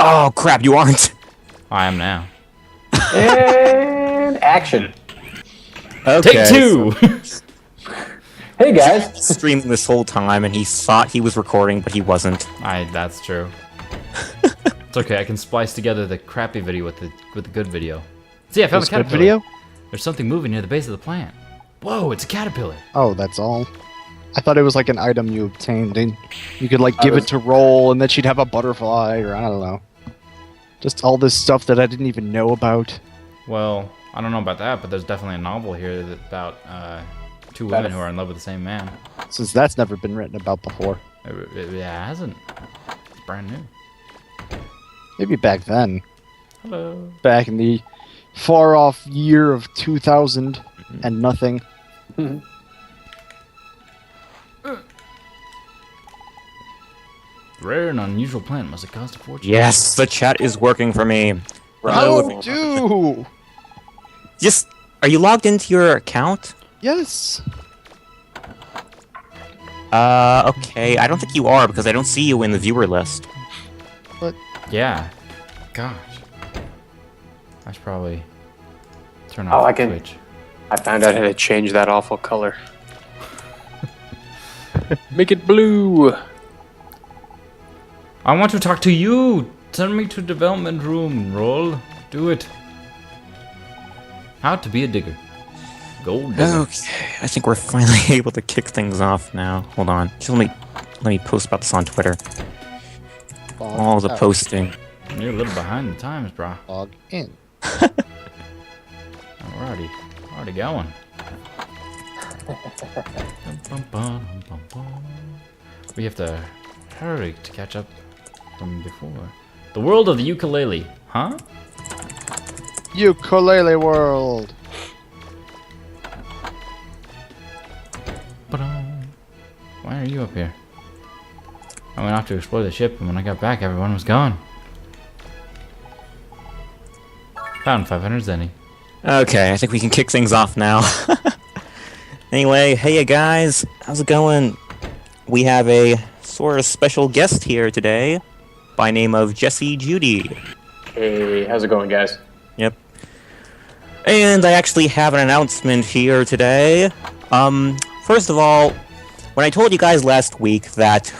Oh crap! You aren't. I am now. And action. Okay. Take two! Hey guys. Streaming this whole time, and he thought he was recording, but he wasn't. That's true. It's okay, I can splice together the crappy video with the good video. See, I found a caterpillar. Video? There's something moving near the base of the plant. Whoa, it's a caterpillar. Oh, that's all. I thought it was like an item you obtained, and you could like give it to Roll, and then she'd have a butterfly, or I don't know. Just all this stuff that I didn't even know about. Well, I don't know about that, but there's definitely a novel here about two women who are in love with the same man. Since that's never been written about before. Yeah, it hasn't. It's brand new. Maybe back then. Hello. Back in the far-off year of 2000 and nothing. Rare and unusual plant must have cost a fortune. Yes, the chat is working for me. Oh, do! Just, are you logged into your account? Yes. Okay. I don't think you are because I don't see you in the viewer list. But Yeah. Gosh. I should probably turn Oh, off I the can- Twitch. I found out how to change that awful color. Make it blue. I want to talk to you. Send me to development room. Roll. Do it. How to be a digger. Gold digger. Okay, I think we're finally able to kick things off now. Hold on. Just let me post about this on Twitter. All the posting. You're a little behind the times, brah. Log in. We're already going. We have to hurry to catch up from before. The world of the ukulele, huh? Ukulele world. Why are you up here? I went off to explore the ship, and when I got back, everyone was gone. Found 500 zenny. Okay, I think we can kick things off now. Anyway, hey you guys, how's it going? We have a sort of special guest here today by name of Jesse Judy. Hey, how's it going, guys? Yep. And I actually have an announcement here today. First of all, when I told you guys last week that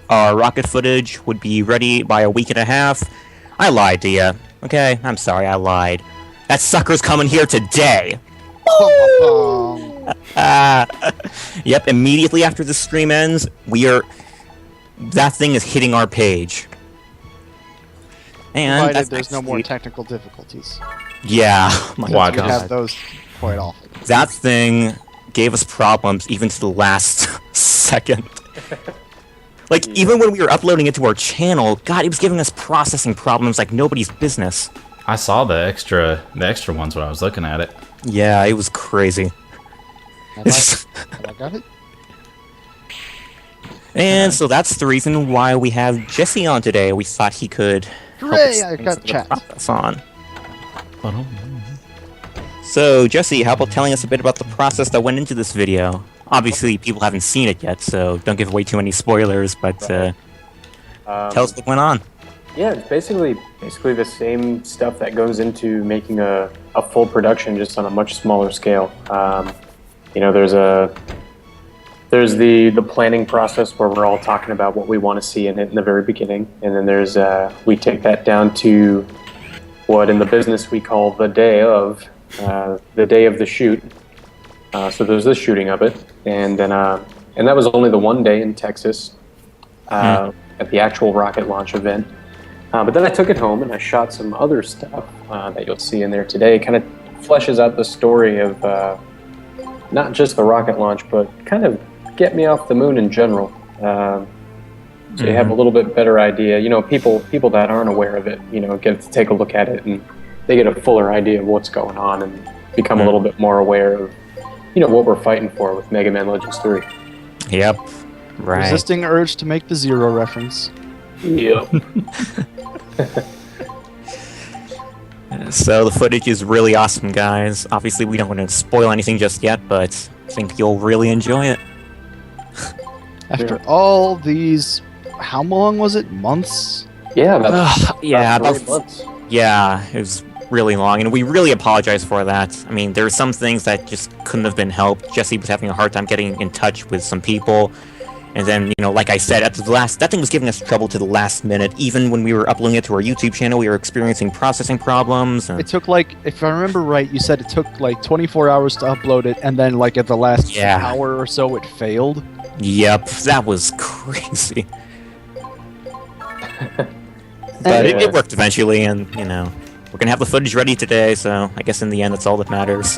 our rocket footage would be ready by a week and a half, I lied to you. Okay, I'm sorry, I lied. That sucker's coming here today. Yep, immediately after the stream ends, that thing is hitting our page. And Provided that's there's no actually- more technical difficulties. Yeah, my Watch We out. have those quite often. That thing gave us problems even to the last second. Like, even when we were uploading it to our channel, God, it was giving us processing problems like nobody's business. I saw the extra ones when I was looking at it. Yeah, it was crazy. Have I got it? And so that's the reason why we have Jesse on today. We thought he could help Hooray, us I things got with the chat. process on. So, Jesse, how about telling us a bit about the process that went into this video? Obviously, people haven't seen it yet, so don't give away too many spoilers, but tell us what went on. Yeah, it's basically the same stuff that goes into making a full production, just on a much smaller scale. There's the planning process where we're all talking about what we want to see in it in the very beginning, and then there's we take that down to what in the business we call the day of the shoot. So there's the shooting of it, and then and that was only the one day in Texas at the actual rocket launch event. But then I took it home and I shot some other stuff that you'll see in there today. It kind of fleshes out the story of not just the rocket launch, but kind of get me off the moon in general. So you have a little bit better idea. You know, people that aren't aware of it, get to take a look at it and they get a fuller idea of what's going on and become a little bit more aware of, what we're fighting for with Mega Man Legends 3. Yep. Right. Resisting urge to make the Zero reference. Yep. So the footage is really awesome, guys. Obviously, we don't want to spoil anything just yet, but I think you'll really enjoy it. After all these, how long was it? Months? Yeah, that's Yeah, about about 3 months. Yeah, it was really long, and we really apologize for that. I mean, there were some things that just couldn't have been helped. Jesse was having a hard time getting in touch with some people, and then, you know, like I said, at the last, that thing was giving us trouble to the last minute. Even when we were uploading it to our YouTube channel, we were experiencing processing problems. It took like, if I remember right, you said it took like 24 hours to upload it, and then like at the last Yeah. hour or so, it failed. Yep, that was crazy. But Yeah. it worked eventually, and, you know, we're gonna have the footage ready today, so I guess in the end, that's all that matters.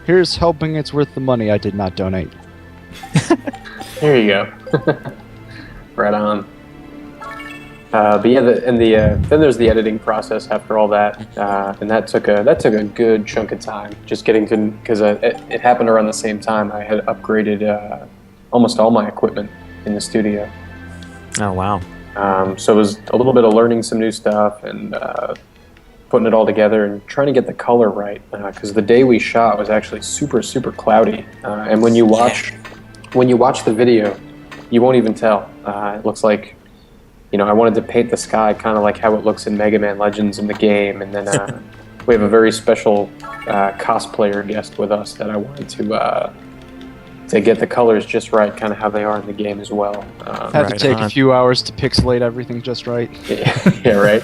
Here's hoping it's worth the money I did not donate. There you go. Right on. But yeah, then there's the editing process after all that, and that took a good chunk of time. Just getting to, because it happened around the same time I had upgraded almost all my equipment in the studio. Oh, wow. So it was a little bit of learning some new stuff and putting it all together and trying to get the color right. Because the day we shot was actually super cloudy, and when you watch the video, you won't even tell. It looks like, you know, I wanted to paint the sky kind of like how it looks in Megaman Legends in the game, and then we have a very special cosplayer guest with us that I wanted to get the colors just right, kind of how they are in the game as well. Had to Right take on. a few hours to pixelate everything just right. Yeah, right.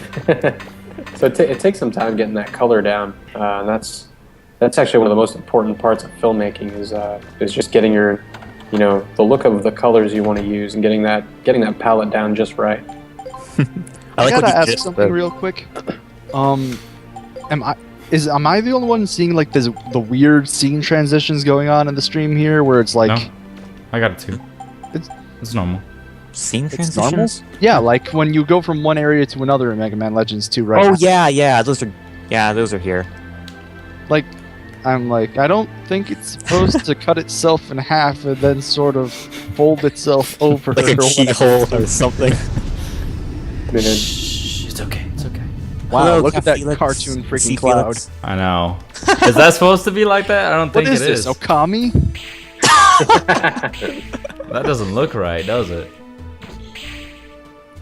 So it takes some time getting that color down, and that's actually one of the most important parts of filmmaking is just getting your, you know, the look of the colors you want to use and getting that palette down just right. I like gotta what you ask did. something real quick. Am I the only one seeing like the weird scene transitions going on in the stream here, where it's like, No, I got it too. It's normal. Scene it's normal? transitions? Yeah, like when you go from one area to another in Mega Man Legends 2, right? Oh, yeah, those are here. Like, I'm like, I don't think it's supposed to cut itself in half and then sort of fold itself over. Like a or whatever. keyhole or something. Shh, it's okay. It's okay. Wow, Hello, look at that Felix. cartoon freaking See cloud. Felix? I know. Is that supposed to be like that? I don't What think is it this, is. Okami? That doesn't look right, does it?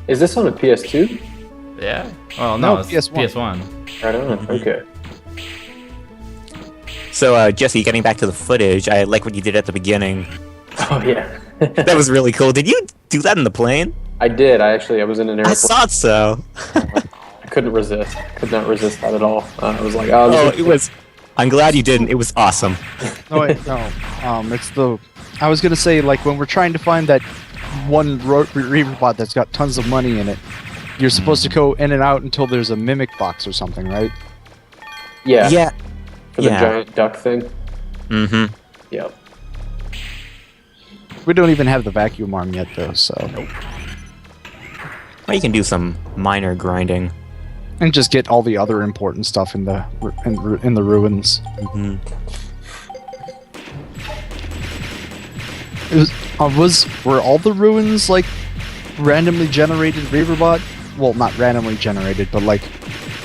Is this on a PS2? Yeah. Well, No, no, it's PS1. PS1. Right on. Okay. So, Jesse, getting back to the footage, I like what you did at the beginning. Oh yeah. That was really cool. Did you do that in the plane? I did. I was in an I airplane. thought so. I couldn't resist. Could not resist that at all. I was like, oh, Oh, this it was. I'm glad you didn't. It was awesome. No, wait, no. It's the. I was gonna say, like, when we're trying to find that one Reaver bot that's got tons of money in it, you're supposed to go in and out until there's a mimic box or something, right? yeah. Yeah. For the yeah. giant duck thing. Mm-hmm. Yep. We don't even have the vacuum arm yet, though, so. Well, you can do some minor grinding. And just get all the other important stuff in the in the ruins. Mm-hmm. Were all the ruins like randomly generated Reaverbot? Well, not randomly generated, but like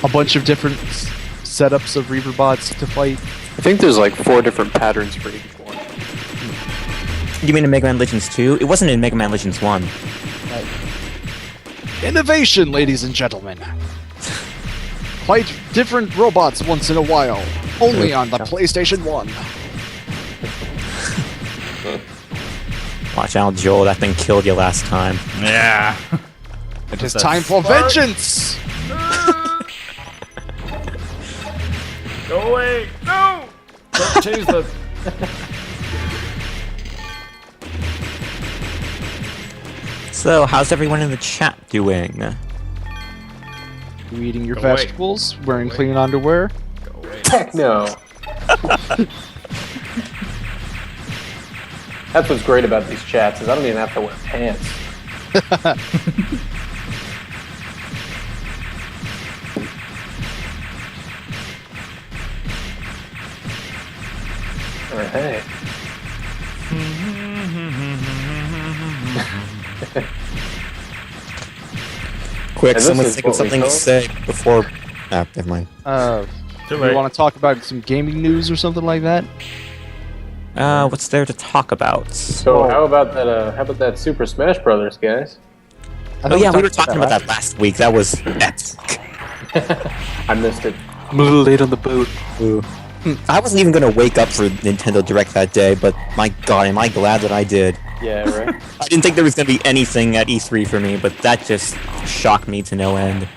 a bunch of different setups of Reaverbots to fight. I think there's like 4 different patterns for each one. You mean in Mega Man Legends 2? It wasn't in Mega Man Legends 1. Innovation, ladies and gentlemen. Fight different robots once in a while, only on the PlayStation 1. Watch out, Joel. That thing killed you last time. Yeah. It is time for vengeance. Go away! No! Don't change the. So, how's everyone in the chat doing? You eating your Go away. vegetables, wearing clean underwear. Go away. Heck no. That's what's great about these chats, is I don't even have to wear pants. Alright. Quick, And this someone's is thinking what we something to call- say before. Ah, never mind. Too You late. want to talk about some gaming news or something like that? What's there to talk about? So how about that Super Smash Brothers, guys? Oh yeah, we were talking about that last week. That was epic. I missed it. I'm a little late on the boat. I wasn't even gonna wake up for Nintendo Direct that day, but my god, am I glad that I did. Yeah, right. I didn't think there was gonna be anything at E3 for me, but that just shocked me to no end.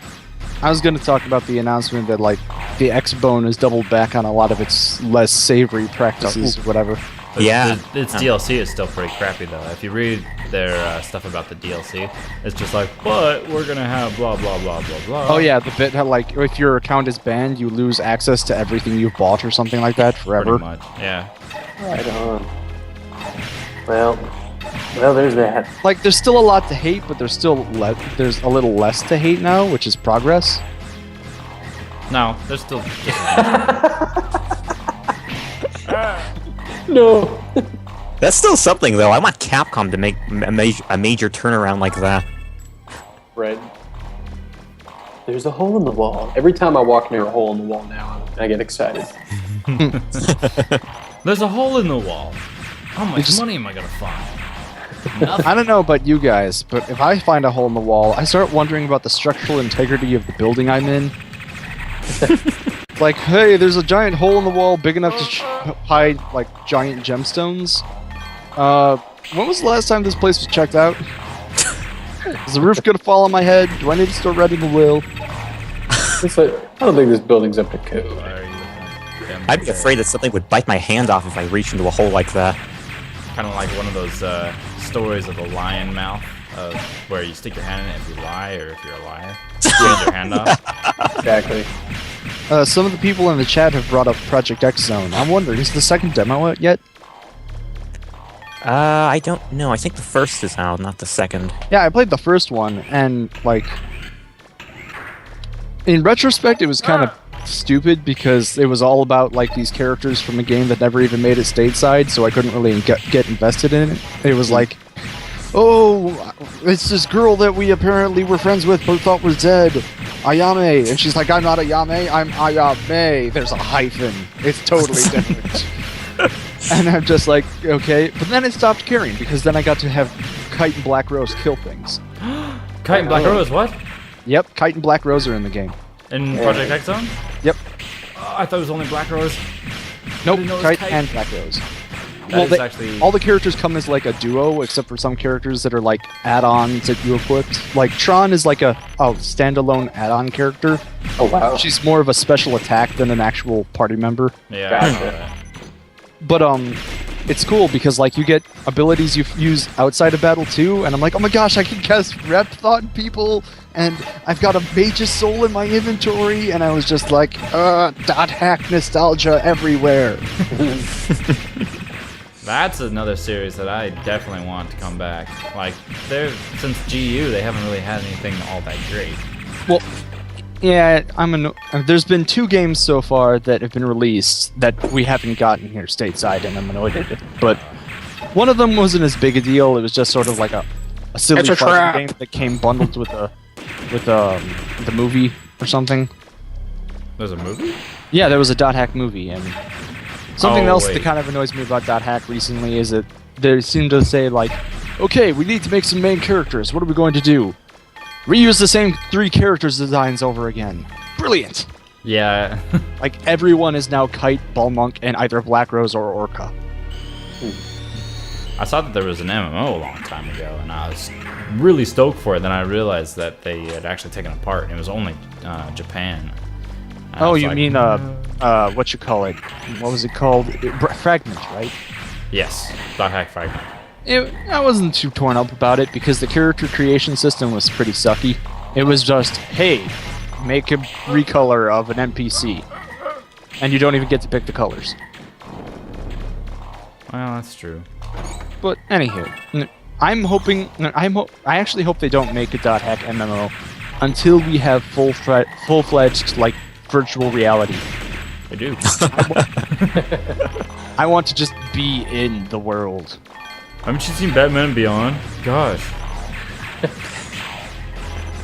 I was going to talk about the announcement that like the X-Bone has doubled back on a lot of its less savory practices, or whatever. Yeah. Its DLC is still pretty crappy though. If you read their stuff about the DLC, it's just like, but we're gonna have blah blah blah blah blah. Oh yeah, the bit how like if your account is banned, you lose access to everything you've bought or something like that forever. Pretty much, yeah. Right on. Well, there's that. Like there's still a lot to hate, but there's a little less to hate now, which is progress. No, there's still. No. That's still something, though. I want Capcom to make a major turnaround like that. Right. There's a hole in the wall. Every time I walk near a hole in the wall now, I get excited. There's a hole in the wall. How much money am I gonna find? Nothing. I don't know about you guys, but if I find a hole in the wall, I start wondering about the structural integrity of the building I'm in. Like, hey, there's a giant hole in the wall big enough to hide, like, giant gemstones. When was the last time this place was checked out? Is the roof gonna fall on my head? Do I need to start writing a will? It's like, I don't think this building's up to code. Why are you looking? I'd be afraid that something would bite my hand off if I reached into a hole like that. Kind of like one of those stories of a lion mouth, where you stick your hand in it if you lie, or if you're a liar, you hand your hand off. Exactly. Some of the people in the chat have brought up Project X Zone. I'm wondering, is the second demo out yet? I don't know. I think the first is out, not the second. Yeah, I played the first one, and, like... In retrospect, it was kind of stupid, because it was all about, like, these characters from a game that never even made it stateside, so I couldn't really get invested in it. It was like... Oh, it's this girl that we apparently were friends with but thought was dead. Ayame. And she's like, I'm not Ayame, I'm Ayame. There's a hyphen. It's totally different. And I'm just like, okay. But then it stopped caring, because then I got to have Kite and Black Rose kill things. Kite and Black Rose, what? Yep, Kite and Black Rose are in the game. In Project X Zone? Yep. Oh, I thought it was only Black Rose. Nope, didn't know it was Kite Kite. and Black Rose. That is actually... All the characters come as like a duo, except for some characters that are like add-ons that you equipped. Like Tron is like a standalone add-on character. Oh wow. She's more of a special attack than an actual party member. Yeah, I know Gotcha. that. But it's cool because like you get abilities you use outside of battle too, and I'm like, oh my gosh, I can cast Rep Thought on people, and I've got a Mage's Soul in my inventory, and I was just like, dot hack nostalgia everywhere. That's another series that I definitely want to come back. Like, since GU, they haven't really had anything all that great. Well, yeah, there's been 2 games so far that have been released that we haven't gotten here stateside, and I'm annoyed at it. But one of them wasn't as big a deal. It was just sort of like a silly fighting game that came bundled with the movie or something. There's a movie? Yeah, there was a dot hack movie, and something Oh, else wait. that kind of annoys me about dot hack recently is that they seem to say like, okay, we need to make some main characters. What are we going to do? Reuse the same 3 characters designs over again. Brilliant. Yeah. Like everyone is now Kite, Ballmonk, and either Black Rose or Orca. I saw that there was an MMO a long time ago, and I was really stoked for it. Then I realized that they had actually taken it apart, and it was only Japan. And I Oh, was you like, mean what you call it? What was it called? Fragment, right? Yes, dot hack fragment. I wasn't too torn up about it because the character creation system was pretty sucky. It was just, hey, make a recolor of an NPC, and you don't even get to pick the colors. Well, that's true. But anywho, I actually hope they don't make a dot hack MMO until we have full-fledged like virtual reality. I do. I want to just be in the world. Haven't you seen Batman Beyond? Gosh.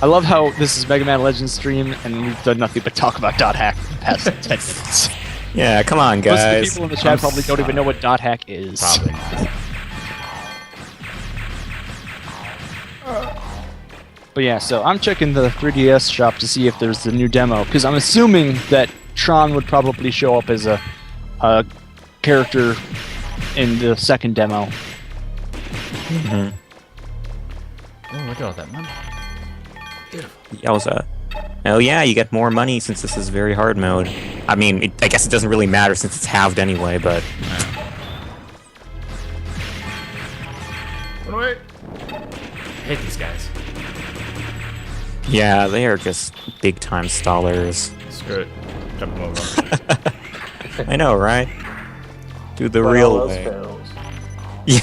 I love how this is Mega Man Legends stream, and we've done nothing but talk about dot hack for the past 10 minutes. Yeah, come on, Most of the guys. people in the chat probably don't even know what dot hack is. Probably not. But yeah, so I'm checking the 3DS shop to see if there's the new demo, because I'm assuming that Tron would probably show up as a character in the second demo. Mm-hmm. Oh, look at all that money. Beautiful. Yowza. Oh yeah, you get more money since this is very hard mode. I mean, I guess it doesn't really matter since it's halved anyway, but... Run away! I hate these guys. Yeah, they are just big-time stallers. Screw it. Jump them over. I know, right? Do the But real all else way. fails. Yeah.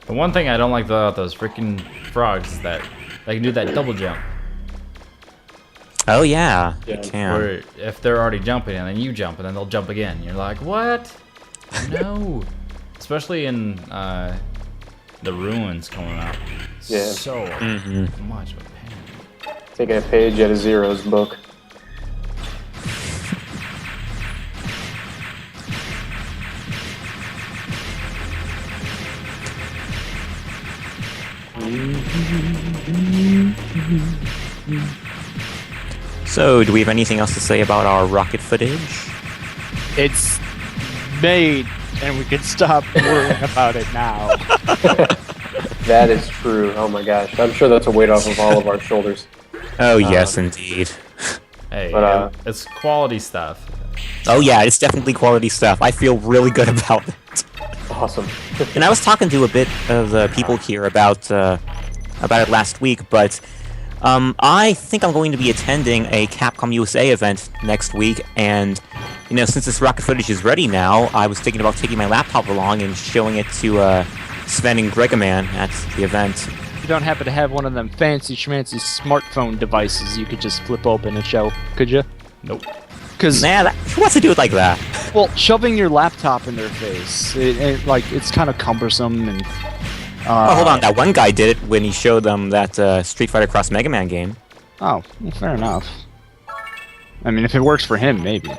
The one thing I don't like about those freaking frogs is that they can do that double jump. Oh yeah, Yeah. you can. Where if they're already jumping and then you jump and then they'll jump again. You're like, what? No. Especially in the ruins coming up. Yeah. So much of a pain. Taking a page out of Zero's book. So, do we have anything else to say about our rocket footage? It's made, and we can stop worrying about it now. That is true. Oh my gosh. I'm sure that's a weight off of all of our shoulders. Oh yes, indeed. Hey, But, it's quality stuff. Oh yeah, it's definitely quality stuff. I feel really good about it. Awesome. And I was talking to a bit of people here about it last week, but I think I'm going to be attending a Capcom USA event next week, and you know, since this rocket footage is ready now, I was thinking about taking my laptop along and showing it to Sven and Megaman at the event. You don't happen to have one of them fancy schmancy smartphone devices you could just flip open and show, could you? Nope. Because, Nah, who wants to do it like that? well, shoving your laptop in their face, it's kind of cumbersome and... Oh, hold on, that one guy did it when he showed them that Street Fighter Cross Mega Man game. Oh, well, fair enough. I mean, if it works for him, maybe.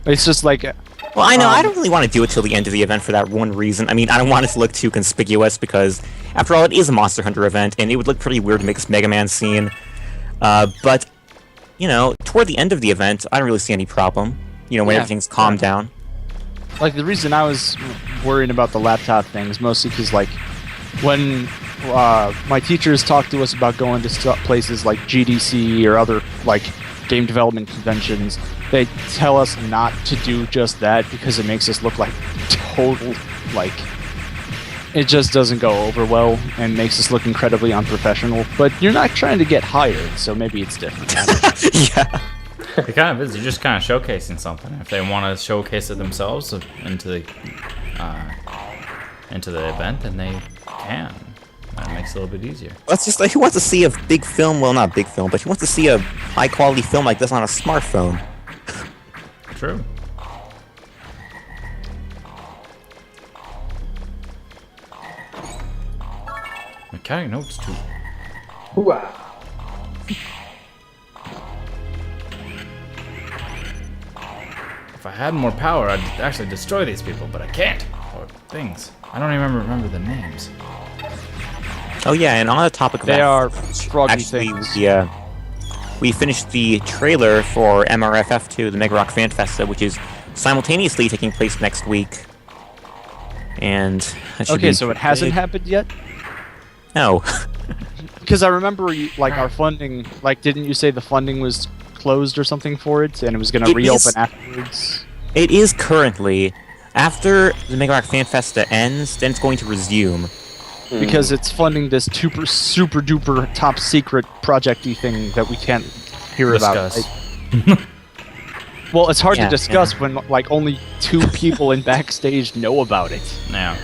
It's just like... Well, I know, I don't really want to do it till the end of the event for that one reason. I mean, I don't want it to look too conspicuous because, after all, it is a Monster Hunter event, and it would look pretty weird to make this Mega Man scene. But, you know, toward the end of the event, I don't really see any problem. You know, when Yeah. everything's calmed down. Like, the reason I was worrying about the laptop thing is mostly because, like, when my teachers talk to us about going to places like GDC or other, like, game development conventions, they tell us not to do just that because it makes us look like total, like, it just doesn't go over well and makes us look incredibly unprofessional. But you're not trying to get hired, so maybe it's different. Yeah. It kind of is. You're just kind of showcasing something. If they want to showcase it themselves into the event, then they can. That makes it a little bit easier. Let's just, like, who wants to see a big film? Well, not big film, but who wants to see a high-quality film like this on a smartphone? True. Mechanic notes too. Wow. If I had more power, I'd actually destroy these people, but I can't. Or things. I don't even remember the names. Oh yeah, and on the topic of They that, are froggy actually, things. we finished the trailer for MRFF2, the Mega Rock Fan Festa, which is simultaneously taking place next week. And that should Okay, be so it hasn't big. happened yet? No. Because I remember, like, our funding, like, didn't you say the funding was closed or something for it, and it was going to It reopen is- afterwards? It is currently. After the Mega Rock Fan Festa ends, then it's going to resume. Because it's funding this super duper top secret projecty thing that we can't hear about. Discuss. Like, well, it's hard Yeah, to discuss when, like, only 2 people in backstage know about it. Now,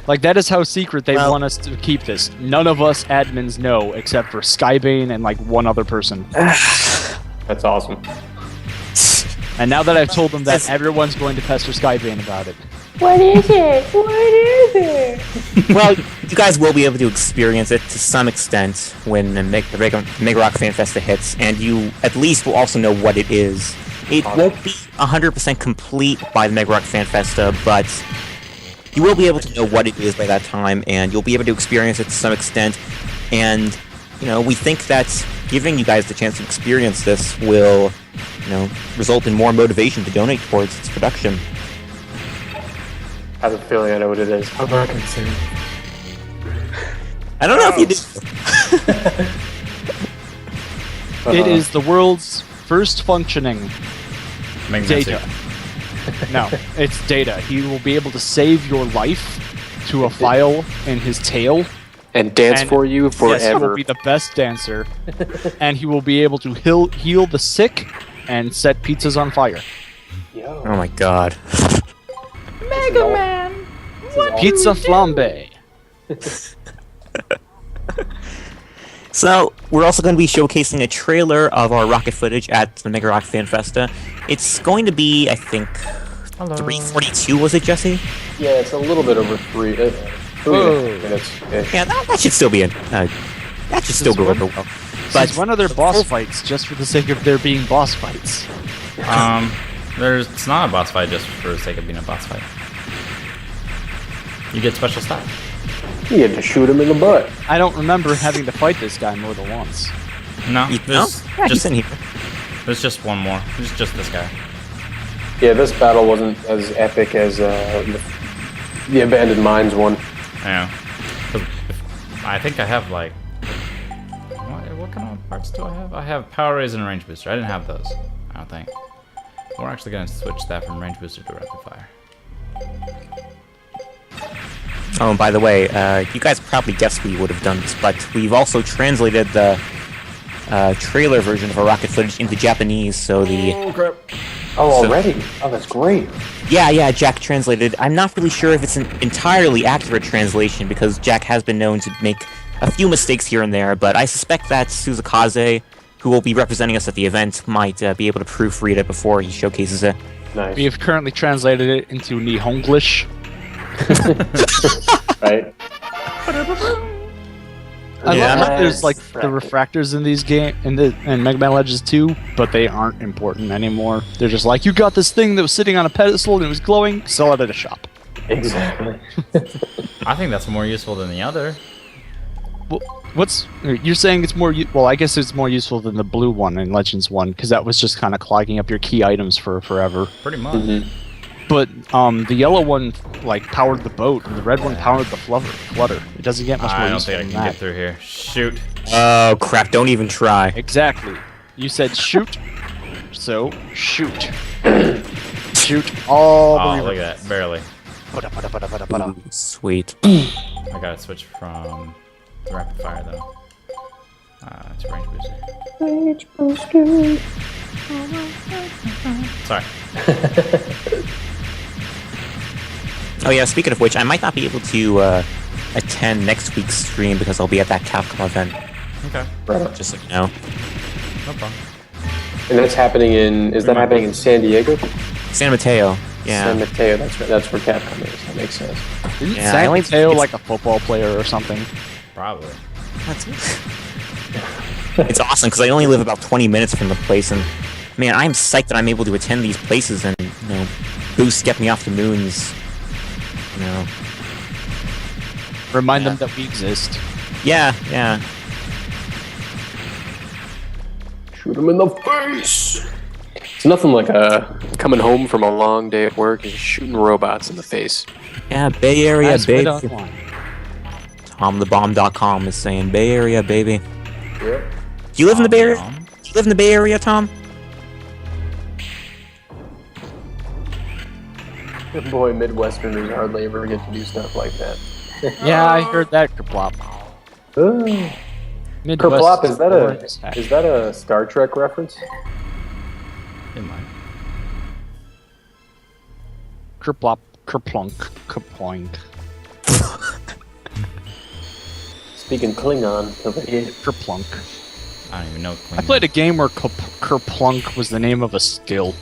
Like, that is how secret they Well- want us to keep this. None of us admins know, except for Skybane and, like, one other person. That's awesome. And now that I've told them that, everyone's going to pester Skybane about it. What is it? What is it? Well, you guys will be able to experience it to some extent when the Mega Rock Fan Festa hits, and you at least will also know what it is. It won't be 100% complete by the Mega Rock Fan Festa, but you will be able to know what it is by that time, and you'll be able to experience it to some extent. And we think that giving you guys the chance to experience this will, result in more motivation to donate towards its production. I have a feeling I know what it is. I'm not gonna say it. I don't know if you do. It is the world's first functioning Megaman data. suit. No, it's data. He will be able to save your life to a file in his tail. And dance And- for you Yes, he will forever. be the best dancer. And he will be able to heal the sick and set pizzas on fire. Yo. Oh my god. Megaman! What Pizza flambe. So, we're also going to be showcasing a trailer of our rocket footage at the Mega Rock Fan Festa. It's going to be, I think, 3:42, was it, Jesse? Yeah, it's a little bit over 3 minutes. Yeah, that should still be in. That should still go over well. But when are there boss fights just for the sake of there being boss fights? It's not a boss fight just for the sake of being a boss fight. You get special stuff. You had to shoot him in the butt. I don't remember having to fight this guy more than once. No, No? there's Yeah, he's just in here. there's just one more. There's just this guy. Yeah, this battle wasn't as epic as the Abandoned Mines one. Yeah. 'Cause I think I have like what kind of parts do I have? I have power raise and a range booster. I didn't have those. I don't think. We're actually gonna switch that from range booster to rapid fire. Oh, and by the way, you guys probably guessed we would have done this, but we've also translated the trailer version of our rocket footage into Japanese, so the... Oh, already? Oh, that's great. Yeah, Jack translated. I'm not really sure if it's an entirely accurate translation, because Jack has been known to make a few mistakes here and there, but I suspect that Suzakaze, who will be representing us at the event, might be able to proofread it before he showcases it. Nice. We have currently translated it into Nihonglish. Right? I Yeah. love how there's like the refractors in these in Mega Man Legends 2, but they aren't important anymore. They're just like, you got this thing that was sitting on a pedestal and it was glowing, sell it at a shop. Exactly. I think that's more useful than the other. Well, you're saying it's more? Well, I guess it's more useful than the blue one in Legends 1 because that was just kind of clogging up your key items for forever. Pretty much. Mm-hmm. But the yellow one like powered the boat, and the red one powered the flutter. It doesn't get much more I don't useful think I than can that. get through here. Shoot. Oh, crap, don't even try. Exactly. You said shoot, so shoot. Shoot all Oh, the look at that. Barely. that. Sweet. I gotta switch from rapid fire though. To range booster. Rage booster. Sorry. Oh yeah, speaking of which, I might not be able to attend next week's stream because I'll be at that Capcom event, Okay. Right on. just so you know. No problem. And that's happening in... Is that happening in San Diego? San Mateo. Yeah. San Mateo, that's right. That's where Capcom is. That makes sense. Isn't Yeah, I San only- Mateo it's- like a football player or something? Probably. It's awesome because I only live about 20 minutes from the place, and man, I'm psyched that I'm able to attend these places and boost get me off the moons. Remind them that we exist. Yeah. Shoot him in the face! It's nothing like coming home from a long day at work and just shooting robots in the face. Yeah, Bay Area, That's baby. what I want. TomTheBomb.com is saying Bay Area, baby. Yep. Do you live in the Bay Area? Do you live in the Bay Area, Tom? Boy, Midwesterners hardly ever get to do stuff like that. Yeah, I heard that kerplop. Midwest Kerplop, is boring as heck. that a Star Trek reference? It might. Kerplop, kerplunk, kerploink, Speaking Klingon over here. kerplunk. I don't even know. I played a game where kerplunk was the name of a skill.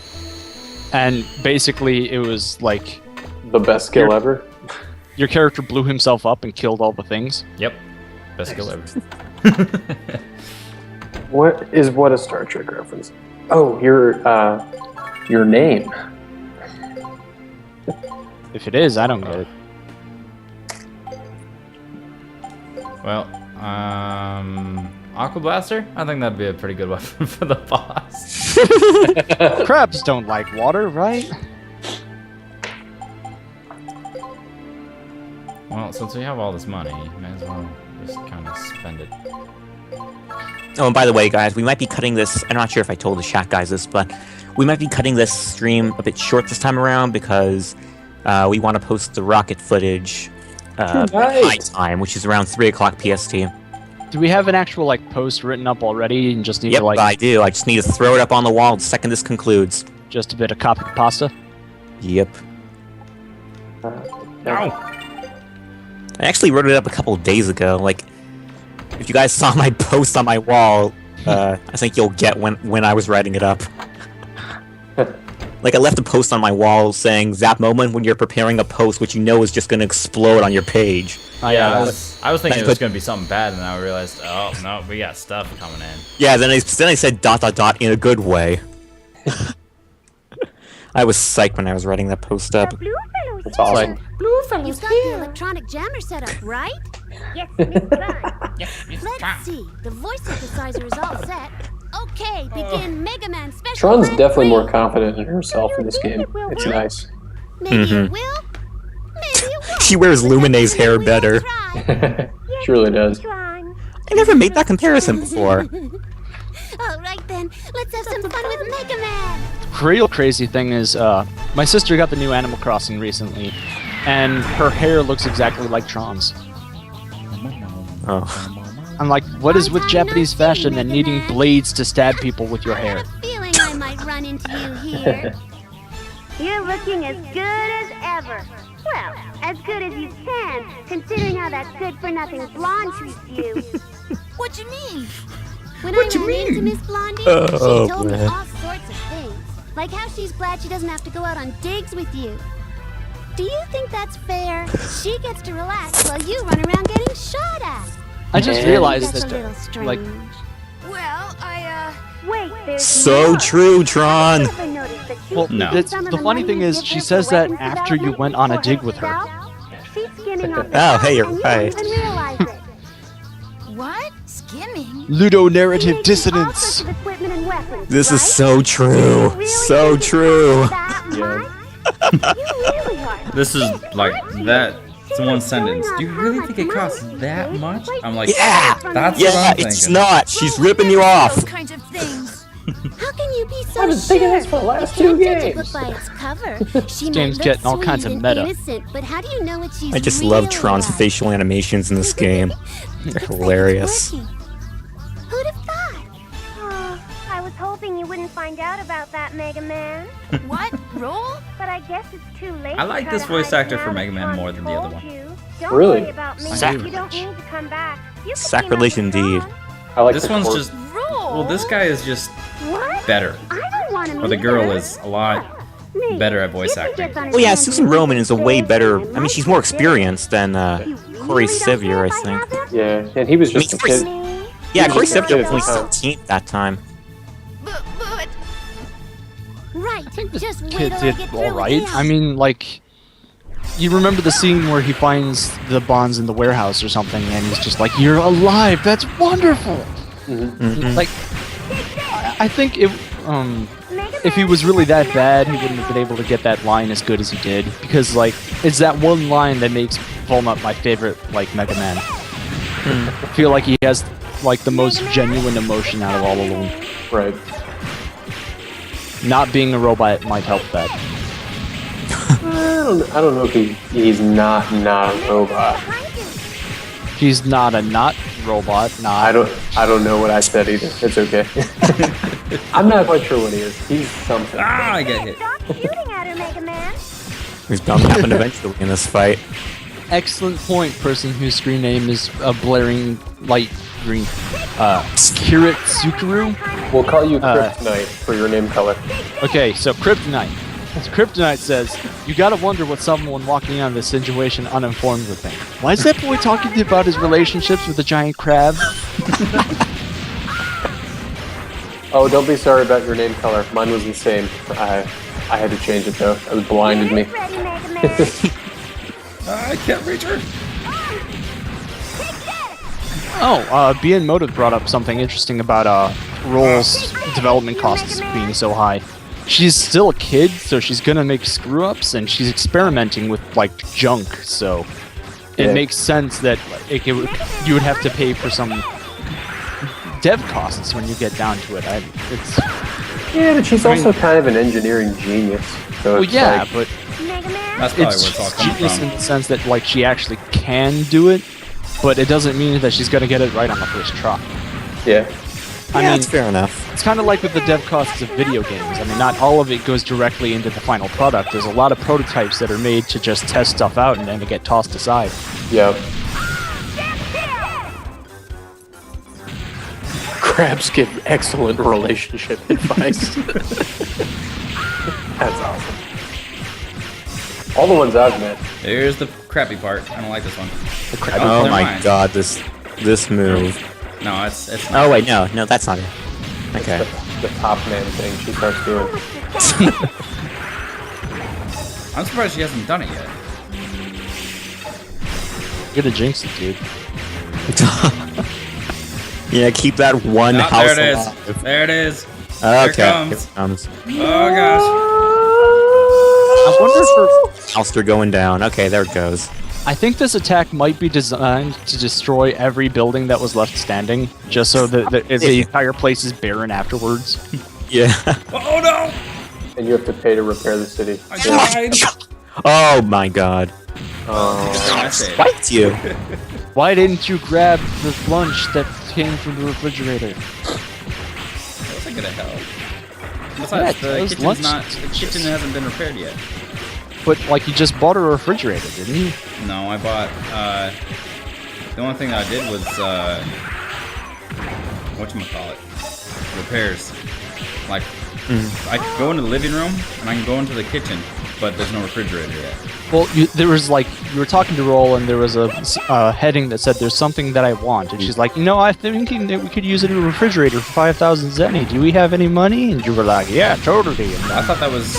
And basically it was like The best skill Here. ever. your character blew himself up and killed all the things. Yep. Best skill ever. What a Star Trek reference? Oh, your name. If it is, I don't get it. Well, Aqua Blaster? I think that'd be a pretty good weapon for the boss. Crabs don't like water, right? Well, since we have all this money, may as well just kind of spend it. Oh, and by the way, guys, we might be cutting this. I'm not sure if I told the chat guys this, but we might be cutting this stream a bit short this time around because we want to post the rocket footage high time, which is around 3 o'clock PST. Do we have an actual like post written up already and just need Yep, to like I do. I just need to throw it up on the wall the second this concludes. just a bit of copy pasta? Yep. No! I actually wrote it up a couple of days ago. Like, if you guys saw my post on my wall, I think you'll get when I was writing it up. Like, I left a post on my wall saying, that moment when you're preparing a post which you know is just going to explode on your page. Yeah, I was thinking it was going to be something bad, and then I realized, oh, no, we got stuff coming in. Yeah, then I said ... in a good way. I was psyched when I was writing that post up. That's awesome. You've got the electronic jammer set up, right? Yes, Miss Tron. Let's see. The voice synthesizer is all set. Okay, begin Megaman special. Tron's plan definitely 3. more confident in herself in this game. It's nice. Maybe it will. Maybe it won't. She wears But that's Lumine's something hair we better. all try. She really does. I never made that comparison before. All right then, let's have some fun with Megaman. Real crazy thing is, my sister got the new Animal Crossing recently, and her hair looks exactly like Tron's. Oh. I'm like, what is with Japanese fashion and needing blades to stab people with your I hair? had a feeling I might run into you here. You're looking as good as ever. Well, as good as you can, considering how that good-for-nothing blonde treats you. What you mean? When I ran into Miss Blondie, Oh, she told me man. all sorts of things. Like how she's glad she doesn't have to go out on digs with you. Do you think that's fair? She gets to relax while you run around getting shot at. I just And- realized That's a little that, strange. like, Well, Wait, there's So more. true, Tron. Never noticed that she well, No. keeps that's, some of the funny money thing you is, give she her says for that weapons after you development went on a for dig with her. herself. She's skimming off the Oh, top, hey, you're and you right. don't even realize it. what? Skimming? She Ludonarrative makes you all sorts dissonance. of equipment and weapons, This is right? so true. Really So think true. it's that much? You really are. This is like that. It's one was going sentence. on Do you how really much think it costs money that she much? paid? I'm like, Yeah! that's Yeah, what I'm it's thinking. not. She's ripping you off. Kinds of things. How can you be so I've been thinking sure? this for the last You 2 can't judge a games. book by its cover. She might game's look getting all sweet kinds of and meta. innocent, but how do you know what she's I just love really Tron's like? facial animations in this game. They're Looks like it's hilarious. working. Who'd have thought? Oh, I was hoping you wouldn't find out about that, Mega Man. What? Roll? But I guess it's too late. I like to try this to voice hide actor for now Mega that Man Tron more than the other told one. you. Don't Really? worry about me. Sacrilege. You don't need to come back. You can Sacrilege team up with indeed. Tron. I like This the one's cord. just. Roll? Well, this guy is just What? better. I don't want to Or the girl is a lot better at voice acting. Well, yeah, Susan Roman is a way better. I mean, she's more experienced than Corey Sevier, I think. Yeah, and he was just a Chris- kid. Yeah, He's Corey just a Sevier kid was at only the time. 17 that time. But. Right. Just wait Kid till I did get through all with right. him. I mean, like, you remember the scene where he finds the bonds in the warehouse or something, and he's just like, "You're alive! That's wonderful!" Mhm. Like, I think if he was really that bad, he wouldn't have been able to get that line as good as he did, because like, it's that one line that makes Volnut my favorite, like, Mega Man. I feel like he has like the most genuine emotion out of all of them. Right. Not being a robot might help that. I don't know if he's not a robot. He's not a not robot. I Not. don't know what I said either. It's okay. I'm not quite sure what he is. He's something. Ah, I get hit. Stop shooting at her, Mega Man. It's bound to happen eventually in this fight. Excellent point, person whose screen name is a blaring light green. Kirit Sukuru? We'll call you Uh, Kryptonite for your name color. Okay, so Kryptonite. So Kryptonite says, you gotta wonder what someone walking out of this situation uninformed would think. Why is that boy talking about his relationships with a giant crab? Oh, don't be sorry about your name color. Mine was the same. I had to change it though. It blinded me. Ready, Mega Man. I can't reach her. BN Motive brought up something interesting about Roll's development costs being so high. She's still a kid, so she's gonna make screw-ups, and she's experimenting with, like, junk, so it makes sense that you would have to pay for some dev costs when you get down to it. Yeah, but she's also kind of an engineering genius. So Well, yeah, like, but That's probably where it's it's all coming genius from. in the sense that, like, she actually can do it, but it doesn't mean that she's gonna get it right on the first try. yeah. I mean, that's fair enough. it's kind of like with the dev costs of video games. I mean, not all of it goes directly into the final product. There's a lot of prototypes that are made to just test stuff out and then to get tossed aside. Yep. Crabs give excellent relationship advice. That's awesome. All the ones I've met. Here's the crappy part. I don't like this one. Oh never my mind. god, this move. No, it's not. Oh wait, no, that's not it. Okay. The top man thing she starts doing. I'm surprised she hasn't done it yet. You're gonna jinx it, dude. Yeah, keep that one Oh, house there it is. alive. There it is. Okay. Here it comes. Here it comes. Oh gosh. I wonder if House they're going down. Okay, there it goes. I think this attack might be designed to destroy every building that was left standing, just so that the entire place is barren afterwards. Yeah. Oh no! And you have to pay to repair the city. I died. Oh my god. I saved. Spiked you. Why didn't you grab the lunch that came from the refrigerator? That wasn't gonna help. Yeah, Besides, those the lunch- kitchen hasn't been repaired yet. But, like, you just bought a refrigerator, didn't you? No, I bought, the only thing that I did was, whatchamacallit? Repairs. Like, I can go into the living room, and I can go into the kitchen, but there's no refrigerator yet. Well, there was, like, you were talking to Roll, and there was a heading that said, there's something that I want. And she's like, I'm thinking that we could use a new refrigerator for 5,000 zenny. Do we have any money? And you were like, yeah, totally. And I thought that was,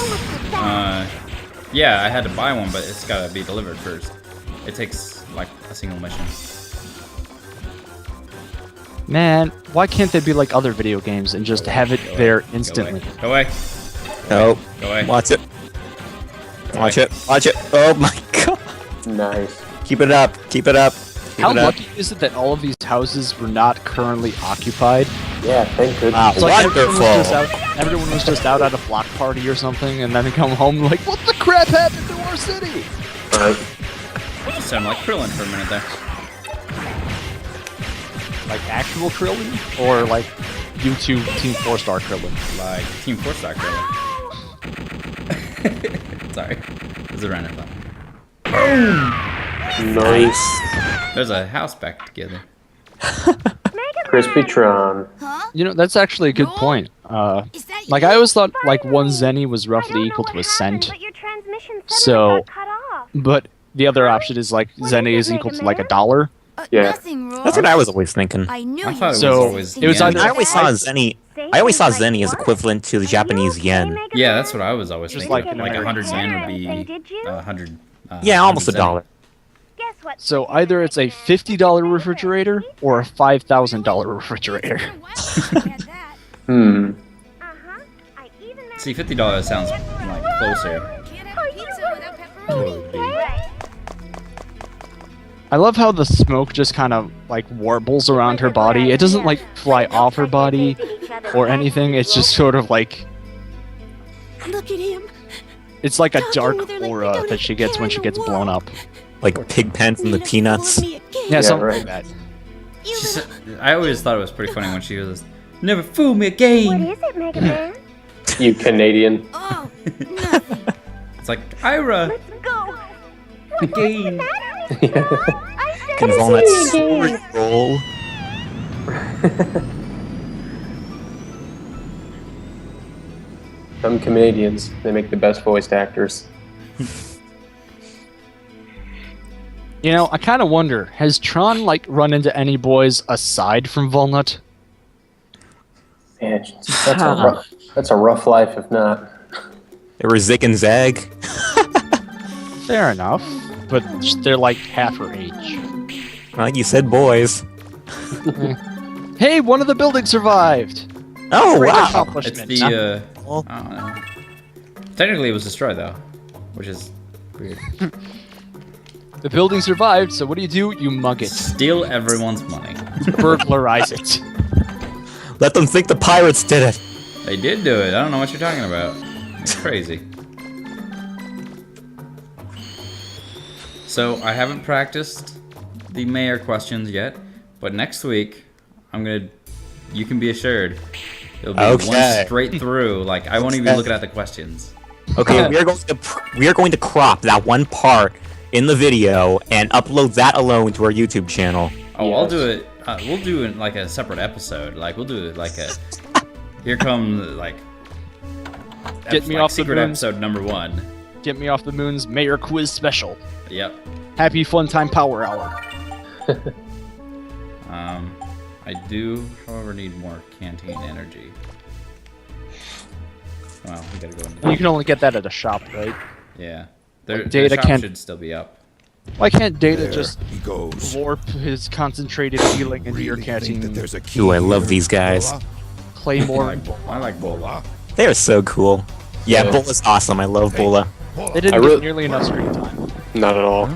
yeah, I had to buy one, but it's gotta be delivered first. It takes, like, a single mission. man, why can't they be like other video games and just have it there instantly? Go away. Oh. Go away. Watch it. Watch it. Watch it. Oh my god. Nice. Keep it up. Keep it up. Keep How it up. lucky is it that all of these houses were not currently occupied? Yeah, thank goodness. Wow. It's like Wonderful. everyone was just out at a block party or something, and then they come home like, what the crap happened to our city? Right. You sound like Krillin for a minute there. Like actual Krillin? Or like YouTube Team 4-Star Krillin? Like Team 4-Star Krillin. Sorry. It's a random thought. Nice. There's a house back together. Crispy Tron. Huh? You know, that's actually a good point. Is that Like you? I always thought like 1 zenny was roughly equal to a cent. So, but the other option is like zenny is equal to like $1. Yeah. Nothing wrong. That's what I was always thinking. I knew I you thought it was So, always it was yen. either- I always saw Zenny. I always saw Zenny as equivalent to the Japanese yen. Yeah, that's what I was always Just thinking. like Like an 100 yen would be Did you? 100. Yeah, almost 100 $1. Guess what? So either it's a $50 refrigerator or a $5,000 refrigerator. Hmm. Uh-huh. I even See, $50 sounds like closer. Can't have pizza without pepperoni. to what it would be. I love how the smoke just kind of like warbles around her body. It doesn't like fly off her body or anything. It's just sort of like Look at him. it's like a Talking dark with her like we aura don't that she even gets care when in she the gets blown world. up. Like Pigpen from the Peanuts. Yeah, something right. like that. You She little... said- I always thought it was pretty funny when she was, "Never fool me What again." is it, Mega Man? You Canadian. Oh, nothing. It's like Ira Let's go. again. I said Can roll that sword roll. Some Canadians, they make the best voiced actors. You know, I kind of wonder, has Tron like run into any boys aside from Volnut? Man, that's a rough life, if not. They were Zig and Zag. Fair enough, but they're like half her age. Well, you said boys. Hey, one of the buildings survived. Oh Great wow! accomplishment. It's the, Well- I don't know. Technically it was destroyed though, which is weird. The building survived, so what do? You mug it. Steal everyone's money. Burglarize it. Let them think the pirates did it. They did do it. I don't know what you're talking about. It's crazy. So I haven't practiced the mayor questions yet, but next week you can be assured it'll be Okay. one straight through. Like I won't even be looking at the questions. Okay, we are going to crop that one part in the video and upload that alone to our YouTube channel. Oh, I'll Yes. do it. We'll do it like a separate episode. Like we'll do it like a. Here come like. Get me like off the secret moon. episode number 1. Get me off the moon's mayor quiz special. Yep. Happy fun time power hour. I do, however, need more canteen energy. Well, we gotta go into. You can only get that at a shop, right? Yeah. Data the shop can't- should still be up. Why can't Data There just he goes. warp his concentrated healing into your Really think canteen? that there's a key Ooh, I love here, these guys. Bola? Claymore. I like Bola. Bola? They are so cool. Yeah, Yeah. Bulla's awesome. I love Bulla. Bola. They didn't I get really- nearly enough screen time. Not at all.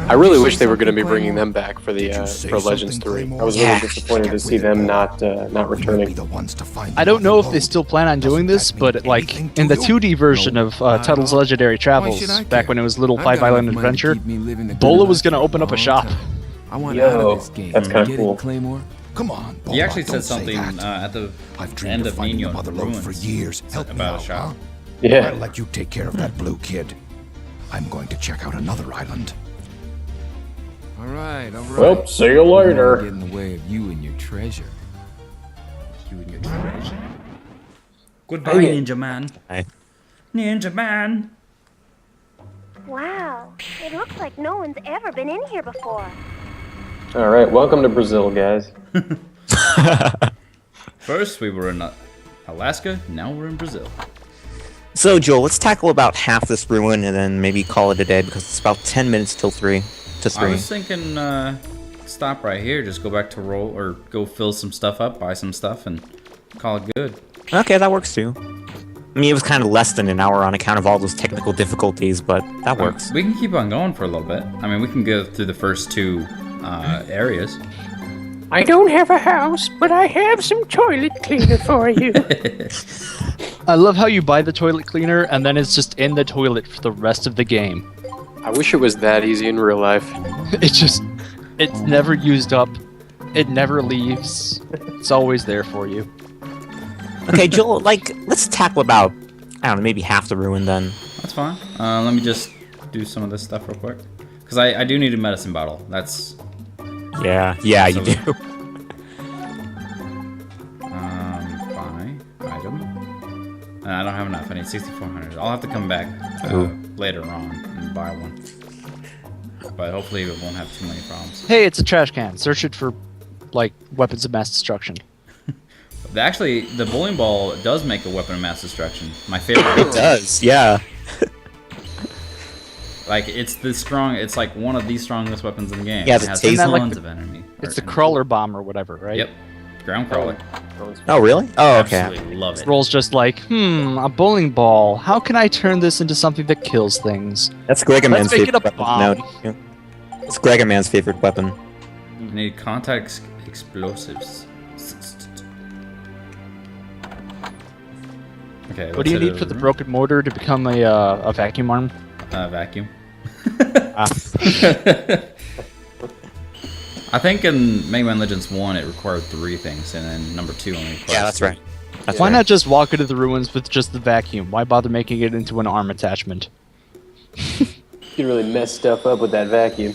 I really wish they were going to be bringing them back for the Did you say for Legends something, 3. Claymore? I was Yeah. really disappointed to see them not We'll be returning. the ones to find I don't know if they road. still plan on doing this, Doesn't but that mean like anything to in the you? 2D version No, of Tuttle's Legendary Travels, should I back care? when it was Little I've Five got Island enough money to Adventure, keep me living a good Bola life was gonna for open up a long shop. time. I want Yo, out of this game. that's kinda Get it, cool. Claymore? Come on, Bola, He actually said don't say something that. at the I've dreamed end of of finding Nino the mother lode for Ruins years. Help me about a out, shop. huh? Yeah. I'll let you take care of that blue kid. I'm going to check out another island. All right, all right. Well, see you I don't wanna later. Get in the way of you and your treasure. You and your treasure. Goodbye, Dang it. Ninja Man. Hi. Ninja Man. Wow, it looks like no one's ever been in here before. All right, welcome to Brazil, guys. First we were in Alaska, now we're in Brazil. So, Joel, let's tackle about half this ruin and then maybe call it a day because it's about 10 minutes till 3. To 3. I was thinking, stop right here, just go back to roll, or go fill some stuff up, buy some stuff, and call it good. Okay, that works too. I mean, it was kind of less than an hour on account of all those technical difficulties, but that works. We can keep on going for a little bit. I mean, we can go through the first 2 areas. I don't have a house, but I have some toilet cleaner for you. I love how you buy the toilet cleaner and then it's just in the toilet for the rest of the game. I wish it was that easy in real life. It's never used up. It never leaves. It's always there for you. Okay, Joel, let's tackle about, I don't know, maybe half the ruin then. That's fine. Let me just do some of this stuff real quick. Because I do need a medicine bottle. That's... Yeah, you do. buy item. And I don't have enough. I need 6,400. I'll have to come back later on and buy one. But hopefully it won't have too many problems. Hey, it's a trash can. Search it for, like, weapons of mass destruction. Actually, the bowling ball does make a weapon of mass destruction. My favorite. It does, yeah. Like, it's like one of the strongest weapons in the game. Yeah, it the has taser. Isn't that like tons the- of enemy. It's the crawler bomb or whatever, right? Yep. Ground crawler. Oh, really? Oh, okay. Absolutely love it. Roll's just like, a bowling ball. How can I turn this into something that kills things? That's Gregaman's Let's make it favorite a weapon. bomb. No, yeah. It's Gregaman's favorite weapon. I need contact explosives. Okay. What do you need for the broken mortar to become a vacuum arm? Vacuum. I think in Mega Man Legends 1 it required 3 things, and then number 2 only required Yeah, that's 2. right. That's Why right. not just walk into the ruins with just the vacuum? Why bother making it into an arm attachment? You can really mess stuff up with that vacuum.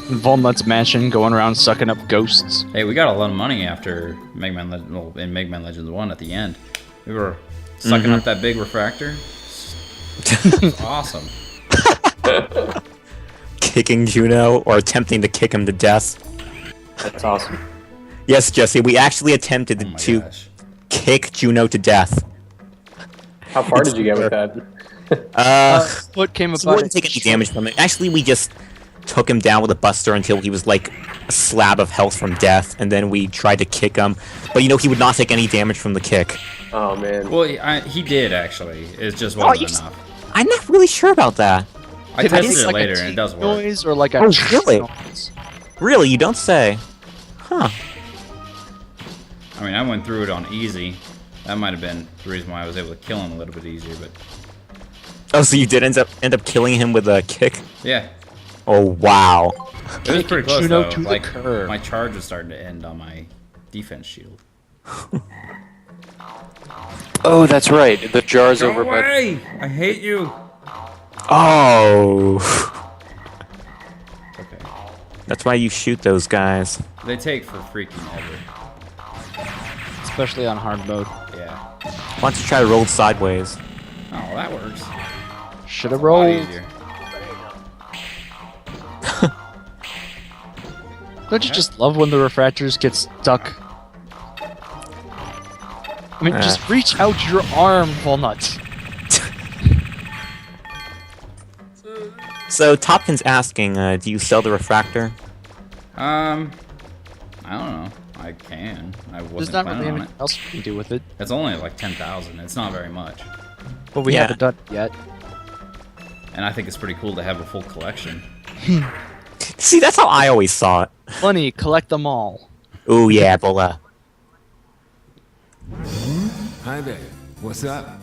Volnut's mansion going around sucking up ghosts. Hey, we got a lot of money after Mega Man in Mega Man Legends 1 at the end. We were sucking up that big refractor. It was awesome. Kicking Juno or attempting to kick him to death. That's awesome. Yes, Jesse, we actually attempted Oh my to gosh. kick Juno to death. How far did you get with that? What came So we about wouldn't take any damage from it. Actually, we just took him down with a buster until he was like a slab of health from death, and then we tried to kick him, but he would not take any damage from the kick. Oh man. Well, he did actually. It just wasn't enough. I'm not really sure about that. I tested it later and it does work. Noise or like a really? noise? Really? You don't say? Huh. I mean, I went through it on easy. That might have been the reason why I was able to kill him a little bit easier, but... Oh, so you did end up killing him with a kick? Yeah. Oh, wow. It was pretty close, Juno though. to the Like, curb. my charge was starting to end on my defense shield. Oh, that's right. The jar's over by. away! I hate you! Oh. Okay. That's why you shoot those guys. They take for freaking ever. Especially on hard mode. Yeah. Why don't you try to roll sideways? Oh, well, that works. Should have A lot rolled. easier. Don't you just love when the refractors get stuck? I mean, just reach out your arm, Walnut. So Topkin's asking, do you sell the refractor? I don't know. I can. I There's wasn't not planning really on anything it. else we can do with it. It's only like 10,000. It's not very much. But we Yeah. haven't done it yet. And I think it's pretty cool to have a full collection. See, that's how I always saw it. Funny, collect them all. Ooh, yeah, Bola. Hi there. What's up?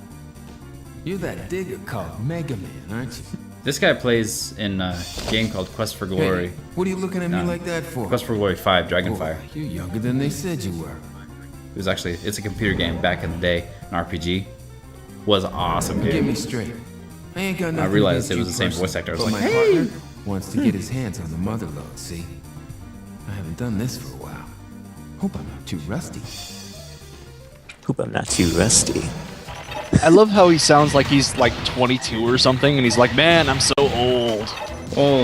You're that digger called Megaman, aren't you? This guy plays in a game called Quest for Glory. Hey, what are you looking at me like that for? Quest for Glory 5, Dragonfire. Oh, you're younger than they said you were. It was actually, it's a computer game back in the day, an RPG. Was an awesome Get me game. straight. I ain't got I nothing realized against it was you the same personally, voice actor. I was but like, my hey! partner wants to get his hands on the mother load, see? I haven't done this for a while. Hope I'm not too rusty. Hope I'm not too rusty. I love how he sounds like he's like 22 or something, and he's like, "Man, I'm so old." Oh.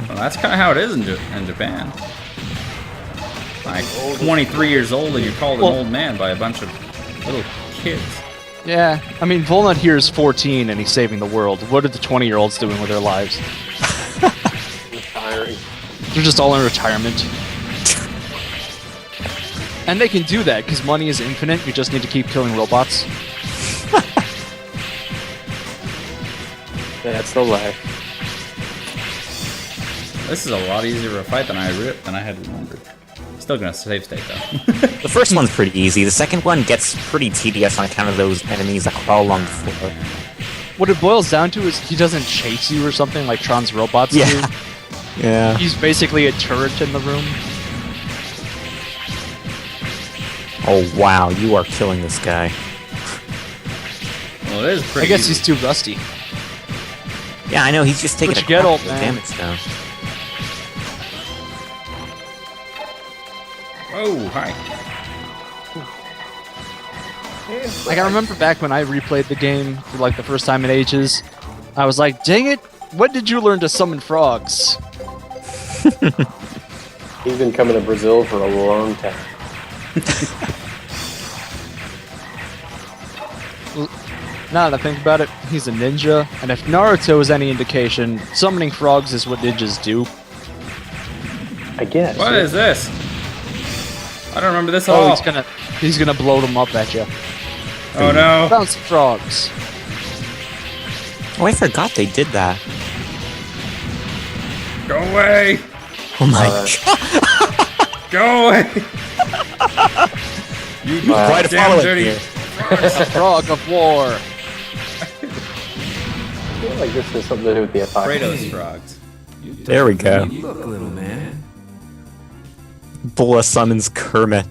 Well, that's kind of how it is in Japan. Like 23 years old and you're called an old man by a bunch of little kids. Yeah, I mean, Volnut here is 14 and he's saving the world. What are the 20-year-olds doing with their lives? Retiring. They're just all in retirement. And they can do that because money is infinite. You just need to keep killing robots. That's the life. This is a lot easier of a fight than I had remembered. Still gonna save state though. The first one's pretty easy. The second one gets pretty tedious on account of those enemies that crawl along the floor. What it boils down to is he doesn't chase you or something like Tron's robots do. Yeah. He's basically a turret in the room. Oh, wow, you are killing this guy. Well, it is pretty I guess easy. he's too rusty. Yeah, I know, he's just taking What a you get, crap old load of man? damage now. Oh, hi. Like, I remember back when I replayed the game for like the first time in ages, I was like, dang it, when did you learn to summon frogs? He's been coming to Brazil for a long time. Now that I think about it, he's a ninja, and if Naruto is any indication, summoning frogs is what ninjas do. I guess. What is this? I don't remember this at Oh, all. he's gonna blow them up at you. Oh no. Bounce frogs. Oh, I forgot they did that. Go away. Oh my god. Go away. You Quite a damn following dirty. here. A frog of war. I feel like this has something to do with the apocalypse. Kratos frogs. There we go. You look, little man. Bola summons Kermit.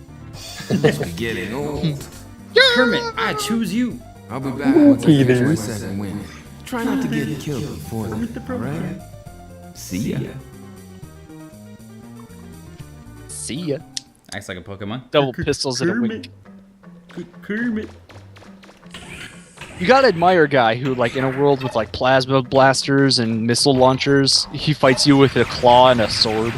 Must be getting old. Kermit, I choose you. I'll be back once I finish my second wind. Try not to get killed before then, alright? See ya. See ya. Acts like a Pokemon. Double pistols in a wink. Kermit. You gotta admire a guy who, like, in a world with, like, plasma blasters and missile launchers, he fights you with a claw and a sword.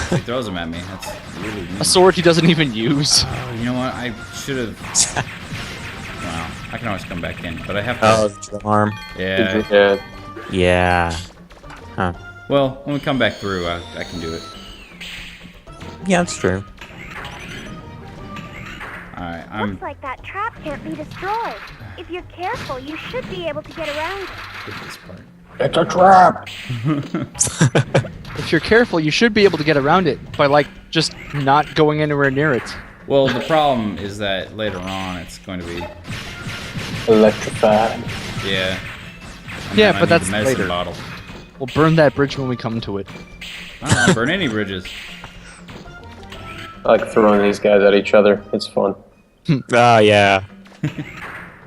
He throws them at me. That's really mean. A sword he doesn't even use. Oh, you know what? I should have. Wow. I can always come back in, but I have to. Oh, the arm. Yeah. Yeah. Yeah. Huh. Well, when we come back through, I can do it. Yeah, that's true. Alright, Looks like that trap can't be destroyed. If you're careful, you should be able to get around it. Get this part. It's a trap! If you're careful, you should be able to get around it by like just not going anywhere near it. Well, the problem is that later on it's going to be... Electrified. Yeah. And Yeah, then I but need that's the medicine later. bottle. We'll burn that bridge when we come to it. I don't want to burn any bridges. I like throwing these guys at each other. It's fun. Ah, yeah.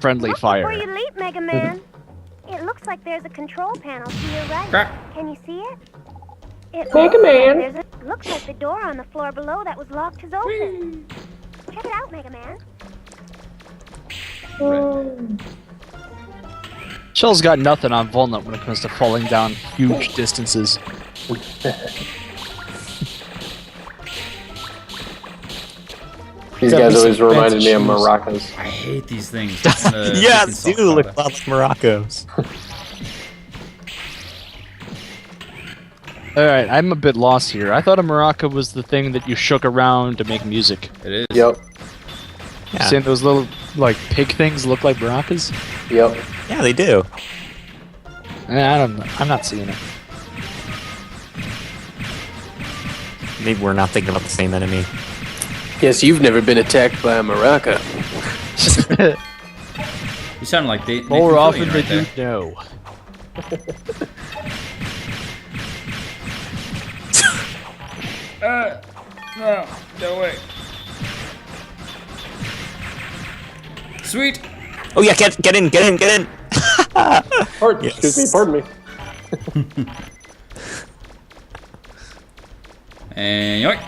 Friendly Look fire. before you leap, Mega Man. It looks like there's a control panel to your right. Crap. Can you see it? It Mega Man. looks like the door on the floor below that was locked is open. Check it out, Mega Man. Shell's got nothing on Volnut when it comes to falling down huge distances. These Got guys me always some reminded me of fancy shoes. maracas. I hate these things. Yeah, they do look a lot like Moroccos. Alright, I'm a bit lost here. I thought a maraca was the thing that you shook around to make music. It is. Yep. Yeah. Saying those little, like, pig things look like maracas? Yep. Yeah, they do. I don't know. I'm not seeing it. Maybe we're not thinking about the same enemy. Yes, you've never been attacked by a maraca. You sound like Nathan More Fillion often right than there. you know. No, no way. Sweet. Oh yeah, get in, get in, get in. Pardon, Yes. Excuse me, pardon me. And yoink.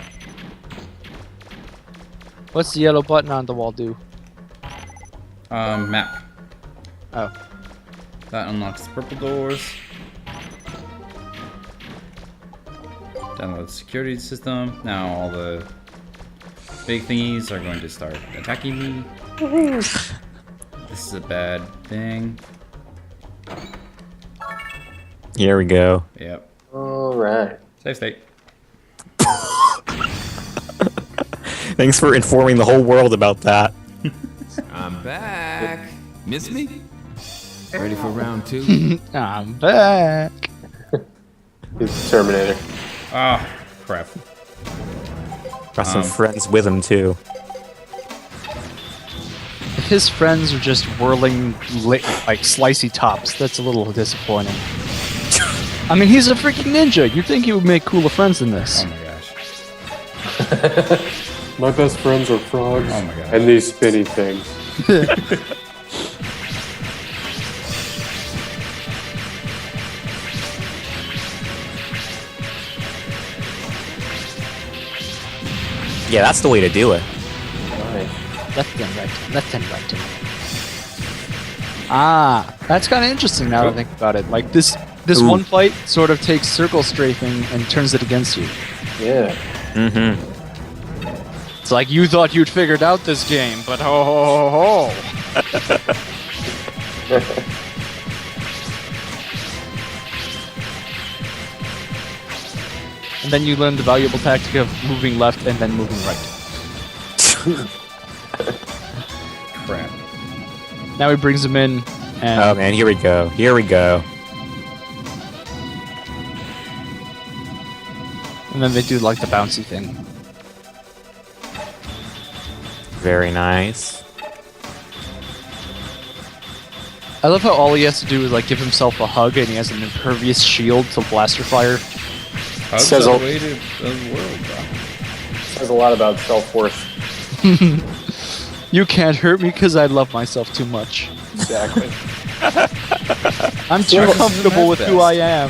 What's the yellow button on the wall do? Map. Oh. That unlocks the purple doors. Download the security system. Now all the big thingies are going to start attacking me. This is a bad thing. Here we go. Yep. Alright. Safe state. Thanks for informing the whole world about that. I'm back. Miss me? Ready for round 2? I'm back. He's the Terminator. Ah, crap. Got some friends with him too. If his friends are just whirling like slicey tops, that's a little disappointing. I mean, he's a freaking ninja. You'd think he would make cooler friends than this. Oh my gosh. My best friends are frogs. Oh my gosh. And these spinny things. Yeah, that's the way to do it. Nice. Left and right, left and right. Ah, that's kind of interesting now that I think about it. Like this Ooh. one fight sort of takes circle strafing and turns it against you. Yeah. Mm-hmm. It's like you thought you'd figured out this game, but ho ho ho ho. And then you learn the valuable tactic of moving left and then moving right. Crap. Now he brings him in, and Oh man, here we go. Here we go. and then they do like the bouncy thing. Very nice. I love how all he has to do is like give himself a hug, and he has an impervious shield to blaster fire. Hugs Says are all- the way to the world, bro. Says a lot about self-worth. You can't hurt me because I love myself too much. Exactly. I'm too Yeah, comfortable with who I am.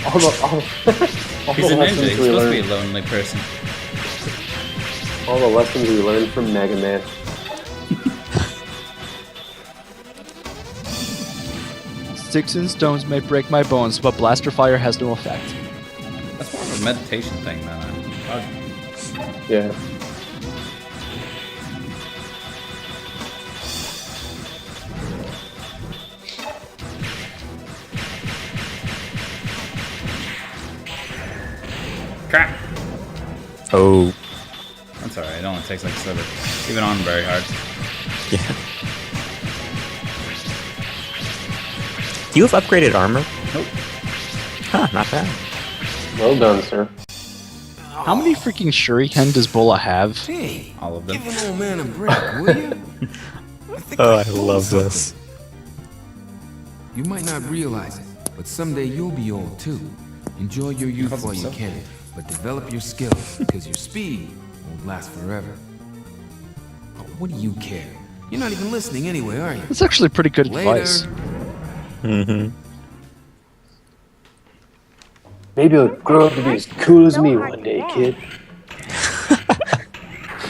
all the He's a ninja. lessons He's we supposed to be learned. a lonely person. All the lessons we learned from Megaman. Sticks and stones may break my bones, but blaster fire has no effect. That's more of a meditation thing than a hug. Yeah. Oh. That's alright, it only takes like silver. Even on very hard. Yeah. Do you have upgraded armor? Nope. Huh, not bad. Well done, sir. How many freaking shuriken does Bola have? Hey, All of them. give an old man a break, will you? Oh, I love this. You might not realize it, but someday you'll be old too. Enjoy your youth while you can, but develop your skills, because your speed won't last forever. Oh, what do you care? You're not even listening anyway, are you? That's actually pretty good advice. Mm-hmm. Maybe you'll grow up to be as cool as me one day, kid.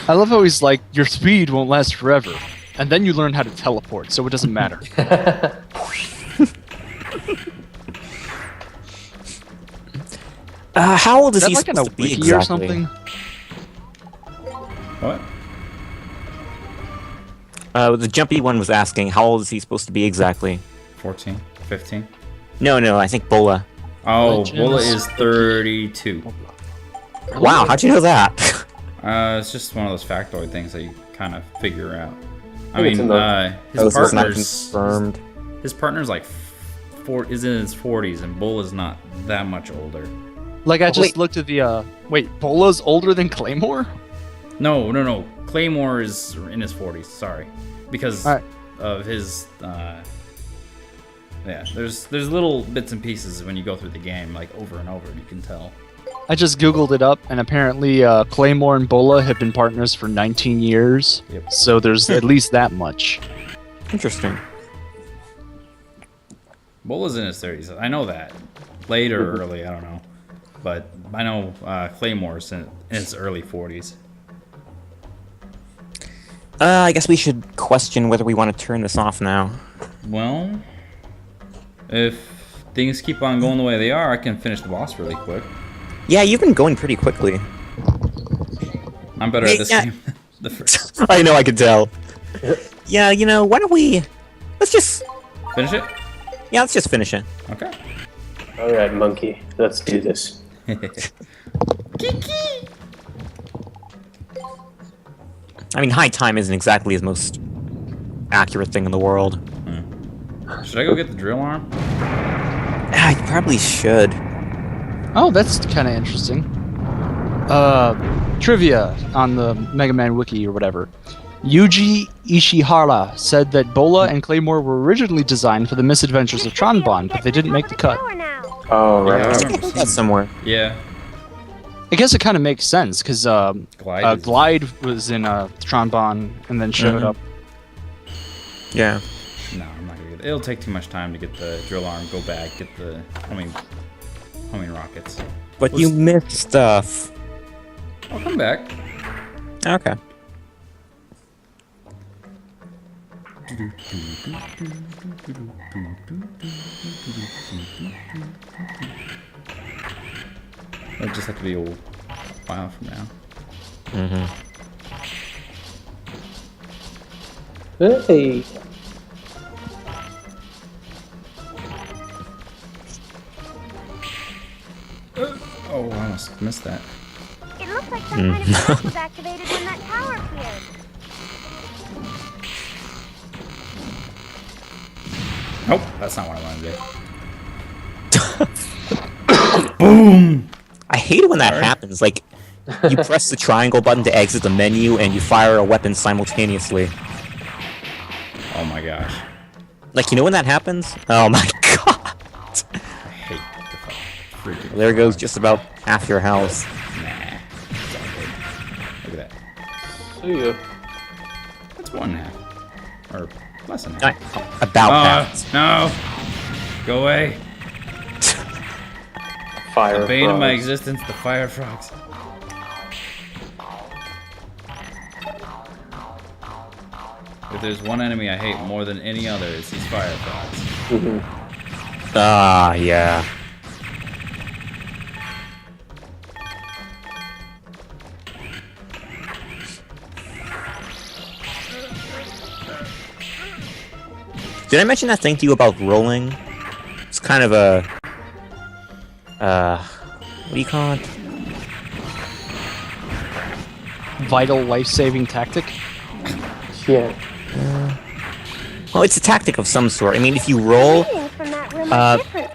I love how he's like, your speed won't last forever. And then you learn how to teleport, so it doesn't matter. How old is Is that he like in a supposed to be wiki exactly? or something? What? The jumpy one was asking, how old is he supposed to be exactly? 14? 15? No, I think Bola. Oh, Legends. Bola is 32. Wow, how'd you know that? It's just one of those factoid things that you kind of figure out. I think it's mean, in the- his It's not partner's confirmed. his partner's like is in his 40s, and Bola's not that much older. Like, I just wait. looked at the, wait, Bola's older than Claymore? No. Claymore is in his 40s. Sorry, because Alright. of his. Yeah, there's little bits and pieces when you go through the game, like over and over, you can tell. I just googled it up, and apparently Claymore and Bola have been partners for 19 years. Yep. So there's at least that much. Interesting. Bola's in his 30s. I know that. Late or early, I don't know. But I know Claymore's in his early 40s. I guess we should question whether we want to turn this off now. Well, if things keep on going the way they are, I can finish the boss really quick. Yeah, you've been going pretty quickly. I'm better at this Yeah. game. The first. I know, I could tell. Yeah, why don't we... Let's just... Finish it? Yeah, let's just finish it. Okay. All right, monkey. Let's do this. I mean, high time isn't exactly his most accurate thing in the world. Should I go get the drill arm? I probably should. Oh, that's kind of interesting. Trivia on the Mega Man wiki or whatever. Yuji Ishihara said that Bola and Claymore were originally designed for the misadventures of Tronbon, but they didn't make the cut. Oh, right. Yeah, I I remember think that's somewhere. Yeah. I guess it kind of makes sense, because Glide. Glide was in Tronbon and then showed Mhm. up. Yeah. No, I'm not gonna get it. It'll take too much time to get the drill arm, go back, get the homing rockets. But you missed stuff. I'll come back. Okay. It'll just have to be a while from now. Mm-hmm. Hey. Oh, I almost missed that. It looks like some kind of device was activated when that tower appeared. Nope, that's not what I wanted to do. Boom! I hate it when that happens. Like, you press the triangle button to exit the menu, and you fire a weapon simultaneously. Oh my gosh. Like, when that happens? Oh my god! I hate the freaking There goes fire. just about half your health. Nah. It's all good. Look at that. See ya. That's one half. Or less than I- half. About half. No! Go away. Fire. The bane of my frogs. existence, the fire frogs. If there's one enemy I hate more than any other, it's these fire frogs. Ah, yeah. Did I mention that thing to you about rolling? It's kind of a... what do you call it? vital life-saving tactic? Yeah. Well, it's a tactic of some sort. I mean, if you roll,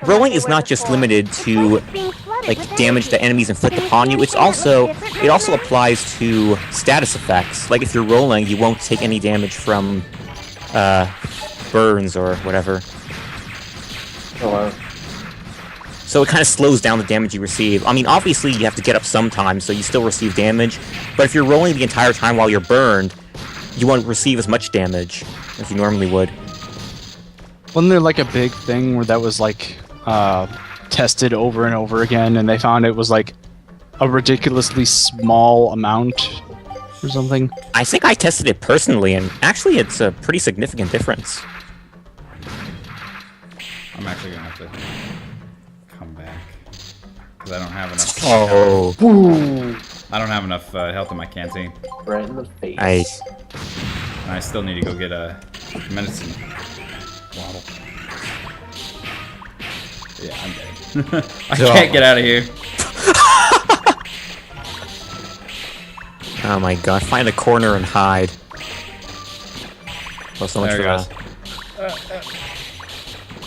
rolling is not just limited to like damage that enemies inflict upon you. It also applies to status effects. Like if you're rolling, you won't take any damage from burns or whatever. Oh, wow. So it kind of slows down the damage you receive. I mean, obviously you have to get up sometimes, so you still receive damage. But if you're rolling the entire time while you're burned, you won't receive as much damage as you normally would. Wasn't there like a big thing where that was like tested over and over again, and they found it was like a ridiculously small amount or something? I think I tested it personally, and actually it's a pretty significant difference. I'm actually gonna have to come back because I don't have enough. Oh. I don't have enough health in my canteen. Right in the face. And I still need to go get a medicine bottle. Yeah, I'm dead. I can't get out of here. Oh my god, find a corner and hide. Well, so much There for it that.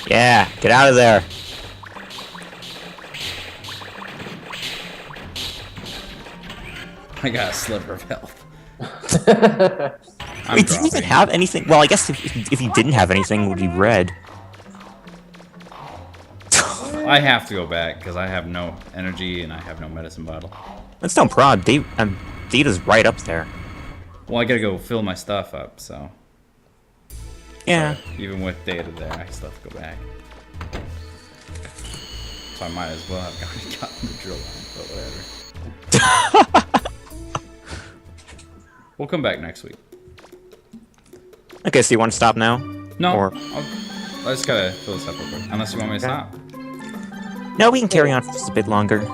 Yeah, get out of there. I got a sliver of health. Wait, didn't you even have anything? Well, I guess if you didn't have anything, it would be red. I have to go back because I have no energy and I have no medicine bottle. That's no problem. Data's right up there. Well, I gotta go fill my stuff up, so. Yeah. So even with data there, I still have to go back. So I might as well have gotten the drill line, but whatever. We'll come back next week. Okay, so you want to stop now? No, Or... I just gotta fill this up real quick. Unless you want me to stop. No, we can carry on for just a bit longer.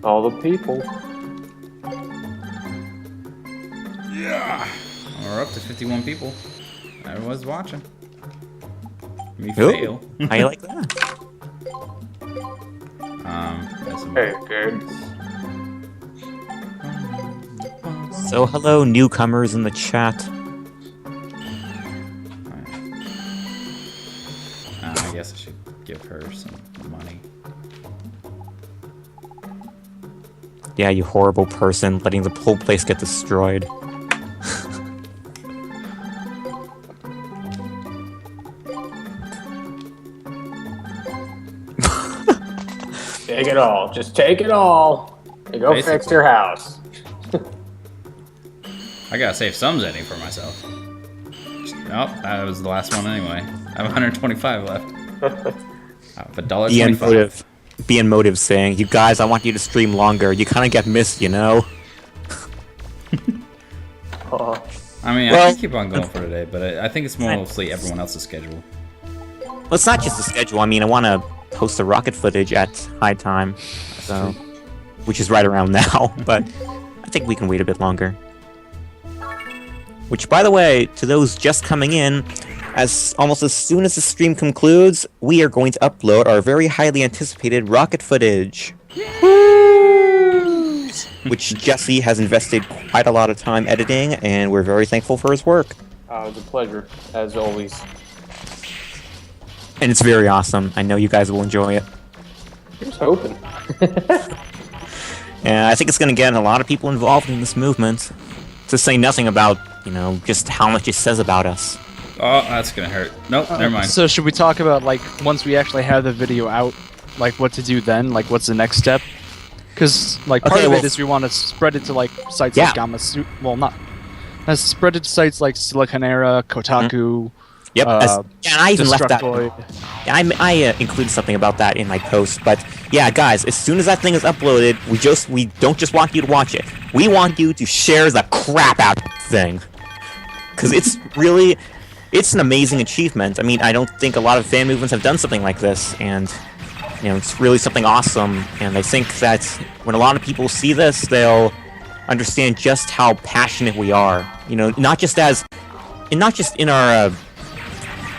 All the people. Yeah. We're up to 51 people. Everyone's watching. Me Ooh, fail. how you like that? Very good. So, hello, newcomers in the chat. I guess I should give her some money. Yeah, you horrible person, letting the whole place get destroyed. Take it all. Just take it all. And go Basically. fix your house. I gotta save some zenny for myself. Nope, that was the last one anyway. I have 125 left. I have $1.25. Be motive saying, you guys, I want you to stream longer. You kind of get missed, you know? I mean, Well, I can keep on going for today, but I think it's mostly everyone else's schedule. Well, it's not just the schedule. I mean, I want to post the rocket footage at high time, so which is right around now, but I think we can wait a bit longer. Which, by the way, to those just coming in, almost as soon as the stream concludes, we are going to upload our very highly anticipated rocket footage. Which Jesse has invested quite a lot of time editing, and we're very thankful for his work. It's a pleasure, as always. And it's very awesome. I know you guys will enjoy it. Here's hoping. And I think it's going to get a lot of people involved in this movement. To say nothing about, you know, just how much it says about us. Oh, that's gonna hurt. Nope, never mind. So should we talk about, like, once we actually have the video out, like, what to do then? Like, what's the next step? Because, like, part of it is we want to spread it to, like, sites like Gamma... Well, not... Let's spread it to sites like Siliconera, Kotaku... Yep, and I even left that. Destructoid. I included something about that in my post, but yeah, guys, as soon as that thing is uploaded, we don't just want you to watch it. We want you to share the crap out of the thing, because it's an amazing achievement. I mean, I don't think a lot of fan movements have done something like this, and you know, it's really something awesome. And I think that when a lot of people see this, they'll understand just how passionate we are. You know, not just in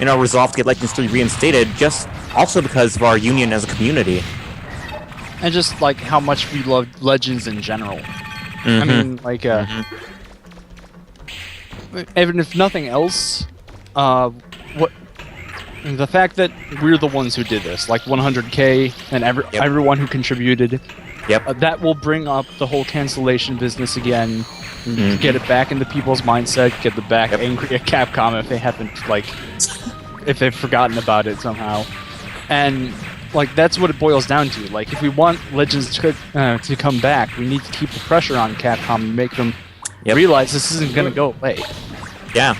our resolve to get Legends 3 reinstated, just also because of our union as a community. And just, like, how much we love Legends in general. I mean, like, even if nothing else, what the fact that we're the ones who did this, like 100K and everyone who contributed, that will bring up the whole cancellation business again, get it back into people's mindset, get the back angry at Capcom if they haven't if they've forgotten about it somehow, and like that's what it boils down to. Like if we want Legends to come back, we need to keep the pressure on Capcom and make them realize this isn't gonna go away. Yeah.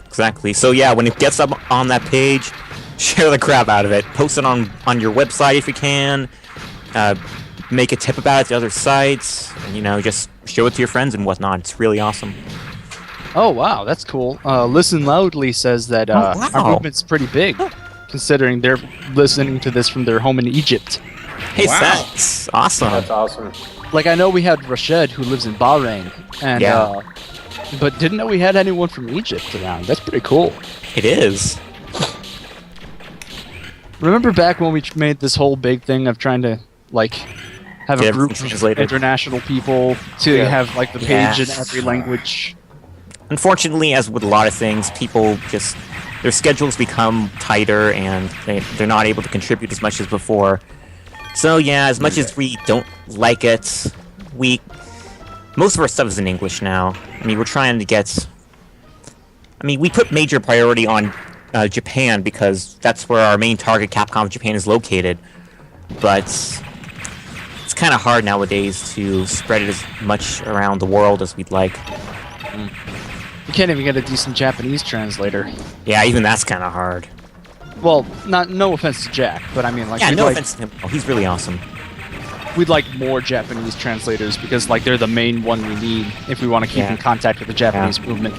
Exactly. So yeah, when it gets up on that page, share the crap out of it. Post it on your website if you can. Make a tip about it to other sites, and just show it to your friends and whatnot. It's really awesome. Oh wow, that's cool. Listen Loudly says that our movement's pretty big, considering they're listening to this from their home in Egypt. Hey, thanks. Awesome. That's awesome. Like I know we had Rashid who lives in Bahrain, and but didn't know we had anyone from Egypt around. That's pretty cool. It is. Remember back when we made this whole big thing of trying to have a group of international people to have the page in every language? Unfortunately, as with a lot of things, people their schedules become tighter and they're not able to contribute as much as before. So yeah, as much as we don't like it, most of our stuff is in English now. I mean, we're trying to get... I mean, we put major priority on Japan because that's where our main target, Capcom Japan, is located. But it's kind of hard nowadays to spread it as much around the world as we'd like. You can't even get a decent Japanese translator. Yeah, even that's kind of hard. Well, no offense to Jack, but I mean, no offense to him. Oh, he's really awesome. We'd like more Japanese translators because, they're the main one we need if we want to keep in contact with the Japanese movement.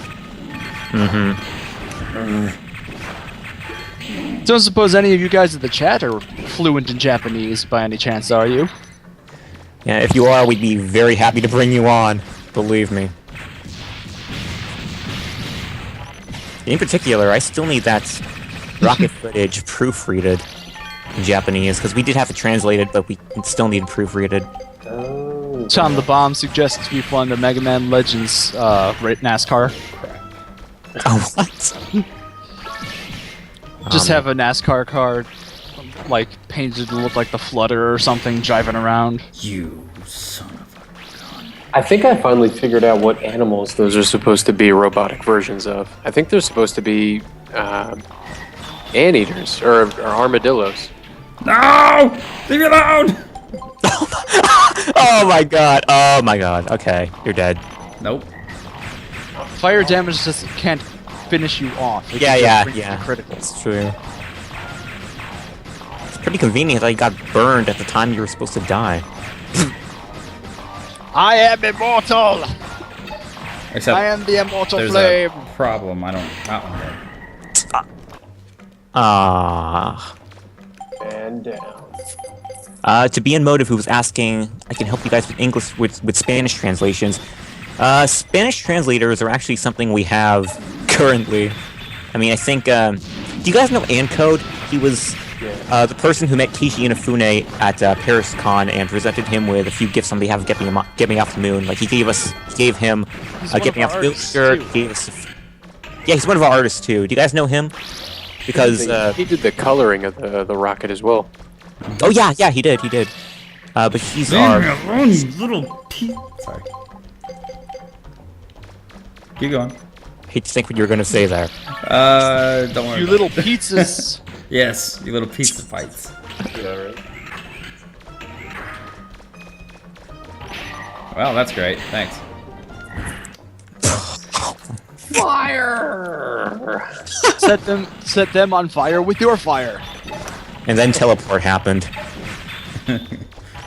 Don't suppose any of you guys in the chat are fluent in Japanese by any chance, are you? Yeah, if you are, we'd be very happy to bring you on. Believe me. In particular, I still need that Rocket Footage proofreaded in Japanese, because we did have to translate it, but we still need to proofread it. Tom the Bomb suggests we fund the Megaman Legends NASCAR. Oh, what? Just have a NASCAR car, painted to look like the Flutter or something, driving around. You son of a gun. I think I finally figured out what animals those are supposed to be robotic versions of. I think they're supposed to be anteaters or armadillos. No! Leave me alone! Oh my god. Okay, you're dead. Nope. Fire damage just can't finish you off. Yeah. Critical. It's true. It's pretty convenient that you got burned at the time you were supposed to die. I am immortal! Except I am the immortal there's flame! a problem. I don't... And down. To be in Motive, who was asking, I can help you guys with English, with Spanish translations. Spanish translators are actually something we have currently. I mean, I think, do you guys know Ancode? He was the person who met Kishi Inafune at Paris Con and presented him with a few gifts on behalf of Get Me Off the Moon. He gave him a Get Me Off the Moon shirt. Yeah, he's one of our artists too. Do you guys know him? Because he did the coloring of the rocket as well. Oh yeah, he did. But he's our... you little Sorry. Keep going. Hate to think what you were going to say there. Don't worry. You little pizzas. Yes, you little pizza fights. Yeah, right. Well, that's great. Thanks. Fire! Set them on fire with your fire. And then teleport happened.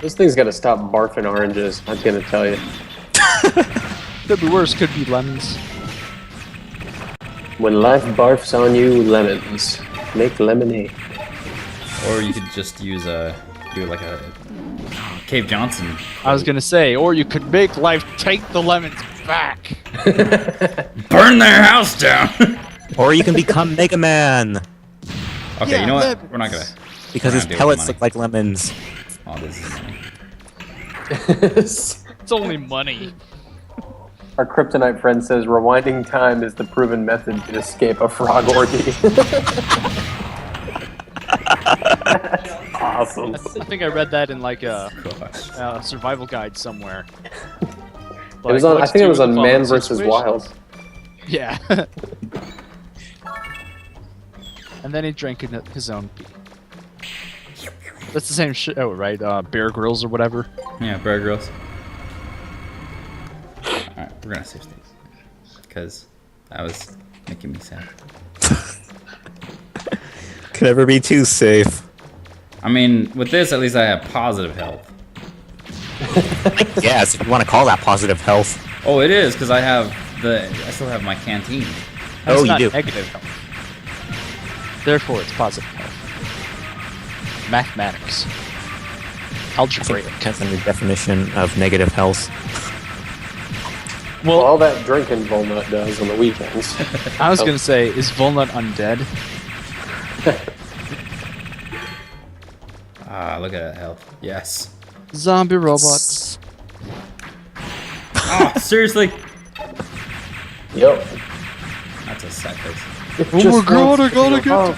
This thing's gotta stop barfing oranges, I'm gonna tell you. Could be worse, could be lemons. When life barfs on you lemons, make lemonade. Or you could just use do like a Cave Johnson. I was gonna say, or you could make life take the lemons back. Burn their house down! Or you can become Megaman. Okay, Yeah, you know what? lemons. We're not gonna... Because we're his not doing pellets money. look like lemons. Oh, this is money. It's only money. Our kryptonite friend says rewinding time is the proven method to escape a frog orgy. Awesome. I think I read that in like a survival guide somewhere. It was on. I think it was on Man vs. Wild. Yeah. And then he drank his own pee. That's the same shit. Oh, right. Bear Grylls or whatever. Yeah, Bear Grylls. Alright, we're gonna save things. Because that was making me sad. Can never be too safe. I mean, with this, at least I have positive health. Yes, if you want to call that positive health. Oh, it is, because I still have my canteen. That's you not do. negative health. Therefore, it's positive health. Mathematics. Algebraic. That's a new definition of negative health. Well, all that drinking Volnut does on the weekends. I was gonna say, is Volnut undead? Ah, look at that health. Yes. Zombie robots. Oh, seriously? Yep. That's a sad face. Oh my god, I gotta get.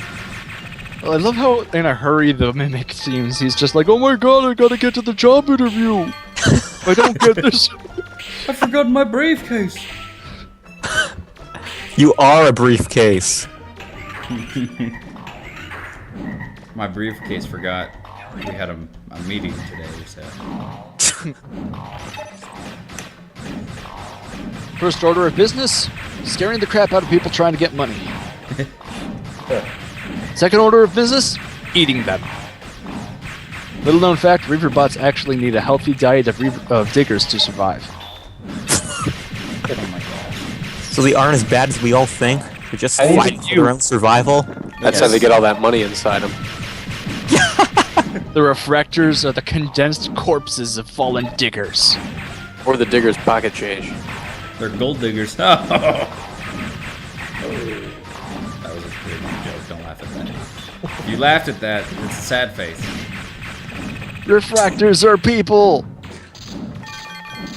I love how in a hurry the mimic seems. He's just like, oh my god, I gotta get to the job interview. I don't get this. I forgot my briefcase. You are a briefcase. My briefcase forgot we had a meeting today, so. First order of business, scaring the crap out of people trying to get money. Second order of business, eating them. Little known fact, Reaver bots actually need a healthy diet of diggers to survive. Oh my gosh. So they aren't as bad as we all think. They're just fighting for their own survival. That's how they get all that money inside them. The refractors are the condensed corpses of fallen diggers. Or the digger's pocket change. They're gold diggers. Oh. That was a pretty good joke. Don't laugh at that. If you laughed at that, it's a sad face. Refractors are people!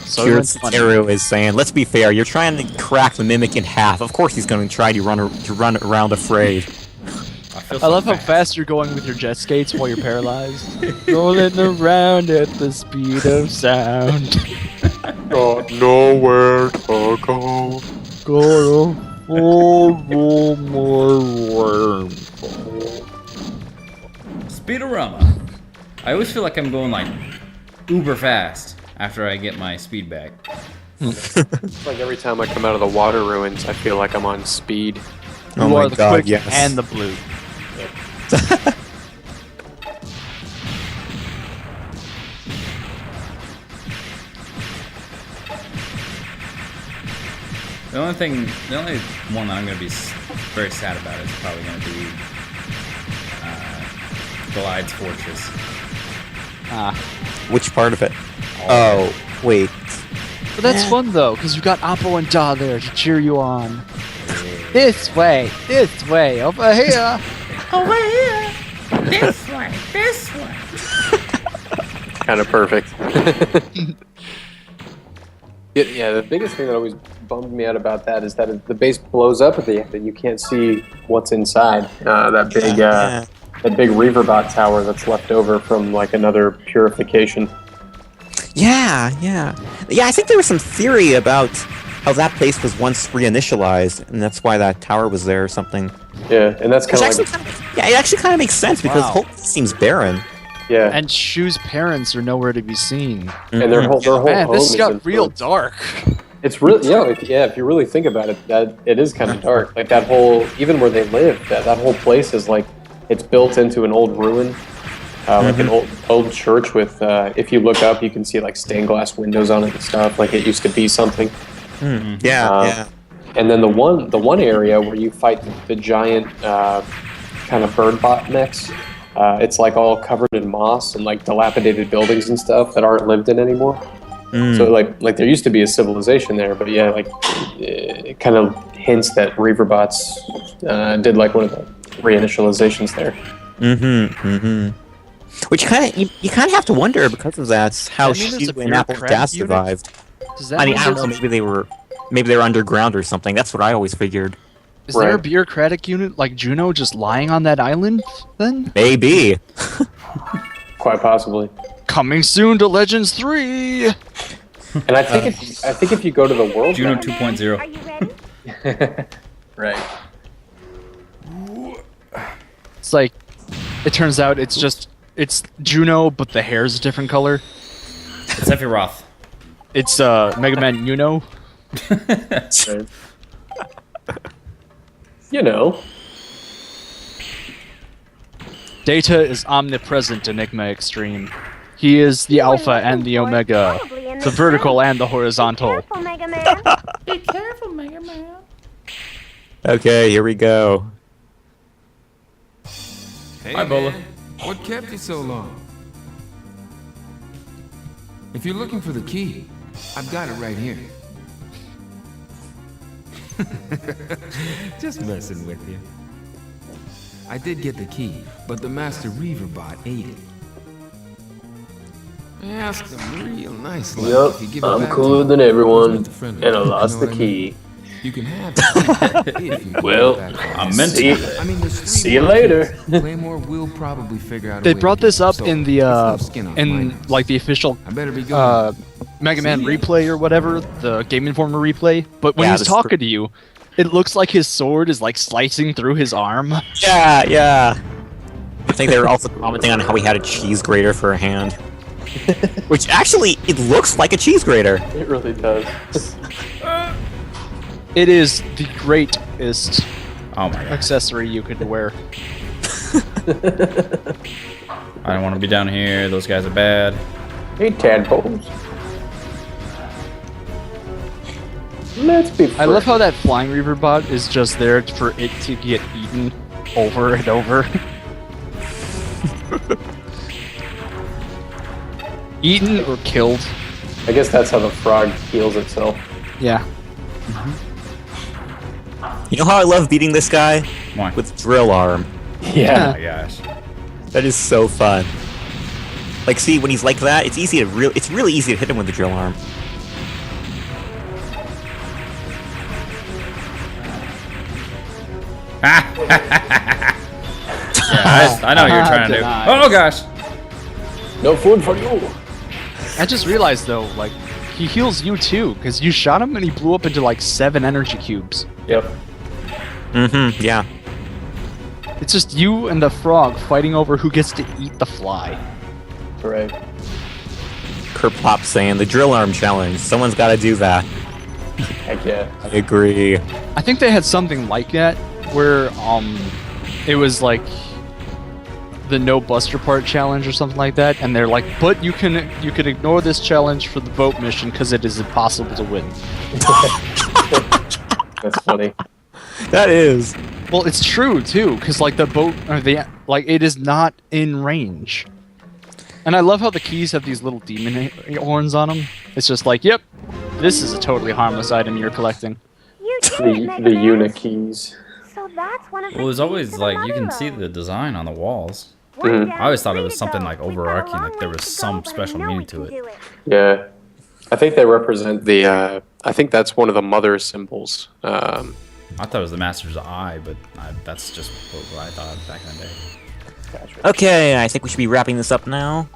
So Kiro is saying, let's be fair, you're trying to crack the mimic in half. Of course he's going to try to run around afraid. I love how fast you're going with your jet skates while you're paralyzed. Rolling around at the speed of sound. Got nowhere to go. Gotta follow my rainbow. Speedorama. I always feel like I'm going like uber fast after I get my speed back. It's like every time I come out of the water ruins, I feel like I'm on speed. Oh You my are the god, quick yes. and the blue. The only one that I'm going to be very sad about is probably going to be Glide's Fortress. Which part of it? Oh, wait. But that's fun though, because you got Oppo and Da there to cheer you on. This way, over here. Over here. This way. Kind of perfect. Yeah, the biggest thing that always bummed me out about that is that the base blows up at the end and you can't see what's inside. That big Reaverbot tower that's left over from like another purification. Yeah. I think there was some theory about how that place was once reinitialized, and that's why that tower was there or something. Yeah, and that's kind of like... it actually kind of makes sense because the whole place seems barren. Yeah. And Shu's parents are nowhere to be seen. And their whole Man, home this is got real dark. It's really if you really think about it, that it is kind of dark. Like that whole, even where they live, that whole place is like it's built into an old ruin, like an old church with. If you look up, you can see like stained glass windows on it and stuff. Like it used to be something. Yeah. And then the one area where you fight the giant kind of bird bot mechs. It's like all covered in moss and like dilapidated buildings and stuff that aren't lived in anymore. So like there used to be a civilization there, but yeah, like it kind of hints that Reaverbots did like one of the reinitializations there. Which you kind of have to wonder because of that how Does that mean Shu there's a and Apple bureaucratic Gas unit? survived. Does that I mean, mean I don't there's know. Maybe they were maybe they're underground or something. That's what I always figured. Is there a Right. bureaucratic unit like Juno just lying on that island then? Maybe. Quite possibly. Coming soon to Legends 3! And I think if you go to the world Juno map- 2.0. Are you ready? right. It's like, it turns out it's Juno, but the hair's a different color. It's Sephiroth. It's Megaman Uno. Right. You know. Data is omnipresent Enigma Extreme. He is the Alpha and the Omega, the vertical and the horizontal. Careful, Mega Man. Be careful, Mega Man. Okay, here we go. Hey, Hi, Bola. man. What kept you so long? If you're looking for the key, I've got it right here. Just messing with you. I did get the key, but the Master Reaver bot ate it. I asked him real nice like if you give it I'm back cooler to me, than everyone, it's Mr. Friendly, and I you lost know the what I mean? key. You can have the key if you give Well, it back to I us. meant See, to. I mean, there's 3 see you more later. keys. Claymore will probably figure out a They way brought to this get it, up so in the it's no skin off my in nose. like the official I better be going. Mega Man See ya. replay or whatever, the Game Informer replay. But when Yeah, he's the talking to you, it looks like his sword is like slicing through his arm. Yeah, yeah. I think they were also commenting on how he had a cheese grater for a hand. Which actually, it looks like a cheese grater. It really does. It is the greatest Oh my god. accessory you could wear. I don't want to be down here. Those guys are bad. Hey, tadpoles. Let's be I love how that flying reaver bot is just there for it to get eaten over and over. Eaten or killed. I guess that's how the frog heals itself. Yeah. You know how I love beating this guy? Why? With drill arm. Oh Yeah. my gosh. That is so fun. Like, see, when he's like that, it's really easy to hit him with the drill arm. Yeah, I know what you're trying to do. Denied. Oh gosh. No food for you. I just realized though, like, he heals you too, because you shot him and he blew up into like 7 energy cubes. Yep. Mm-hmm, yeah. It's just you and the frog fighting over who gets to eat the fly. Right. Kerplop saying the drill arm challenge. Someone's got to do that. Heck yeah. I agree. I think they had something like that where it was like the no buster part challenge or something like that, and they're like, but you can ignore this challenge for the boat mission because it is impossible to win. That's funny. That is. Well, it's true too, because like the boat, or it is not in range. And I love how the keys have these little demon horns on them. It's just like, yep, this is a totally harmless item you're collecting. You did it, The Mega Man. Unikeys. So that's one of the Well, there's keys always to the like you can Mother see Lode. the design on the walls. We're Mhm. down I always thought it three was to something go. like We've got a overarching, long like there ways was to some go, but I special know meaning we to can it. do it. Yeah. I think they represent the, I think that's one of the mother symbols. I thought it was the Master's Eye, but that's just what I thought back in the day. Okay, I think we should be wrapping this up now.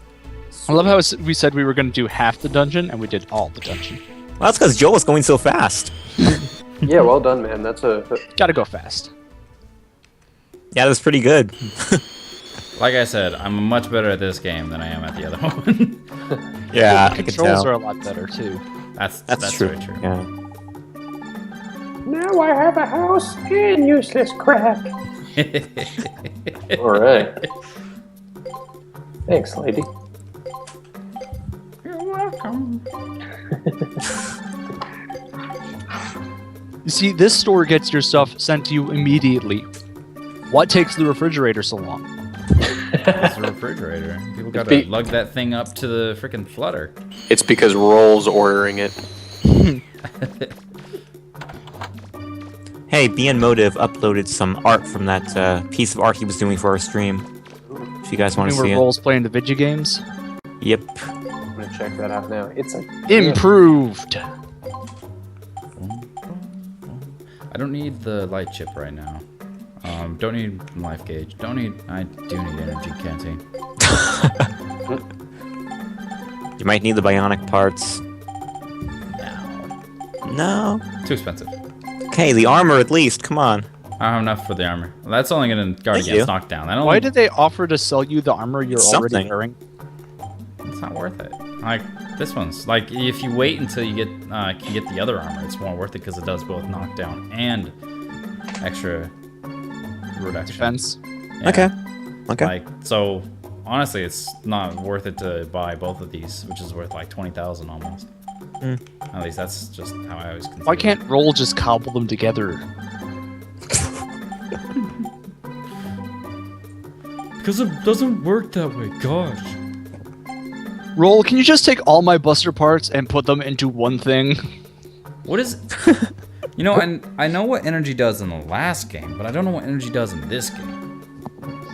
I love how we said we were going to do half the dungeon, and we did all the dungeon. Well, that's because Joe was going so fast. Yeah, well done, man. That's a... Gotta go fast. Yeah, that's pretty good. Like I said, I'm much better at this game than I am at the other one. Yeah, I The can controls tell. are a lot better too. That's true. very true. Yeah. Now I have a house and useless crap. All right. Thanks, lady. You're welcome. You see, this store gets your stuff sent to you immediately. What takes the refrigerator so long? It's a refrigerator. People gotta be- lug that thing up to the freaking flutter. It's because Roll's ordering it. Hey, BN Motive uploaded some art from that piece of art he was doing for our stream. If you guys want to When see we're it. roles playing the video games. I'm Yep. gonna check that out now. It's a... Improved. I don't need the light chip right now. Don't need life gauge. I do need energy canteen. You might need the bionic parts. No. Too expensive. Okay, the armor at least. Come on. I don't have enough for the armor. Well, that's only gonna guard Thank against you. knockdown. Why did they offer to sell you the armor you're It's already something. wearing? It's not worth it. Like this one's like if you wait until you can get the other armor, it's more worth it because it does both knockdown and extra reduction. Defense. Yeah. Okay. Okay. Like so, honestly, it's not worth it to buy both of these, which is worth like 20,000 almost. At least that's just how I always consider Why can't Roll just cobble them together? Because it doesn't work that way. Gosh. Roll, can you just take all my Buster parts and put them into one thing? What is? You know, and I know what energy does in the last game, but I don't know what energy does in this game.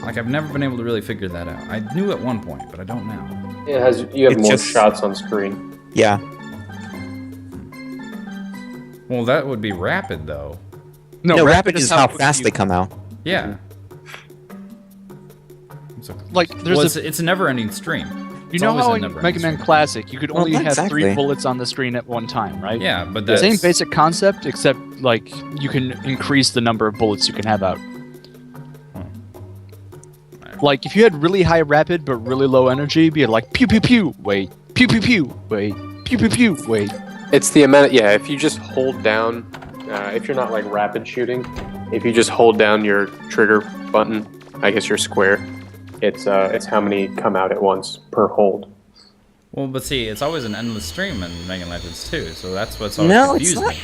Like I've never been able to really figure that out. I knew at one point, but I don't now. It has you have It's more just- shots on screen. Yeah. Well, that would be rapid though. No, rapid is how quick fast you- they come out. Yeah. So, Like, there's well, a, it's a never-ending stream. you It's know always how a in never-ending Mega Man stream. Classic, you could Well, only not have exactly. 3 bullets on the screen at one time, right? Yeah, but that's Same basic concept, except, like, you can increase the number of bullets you can have out. Like, if you had really high rapid but really low energy, it'd be like, pew pew pew, wait, pew pew pew, wait, pew pew pew, wait. It's the amount. Yeah, if you just hold down, if you're not like rapid shooting, if you just hold down your trigger button, I guess your square, it's how many come out at once per hold. Well, but see, it's always an endless stream in Mega Legends too, so that's what's always No, it's confused not. me.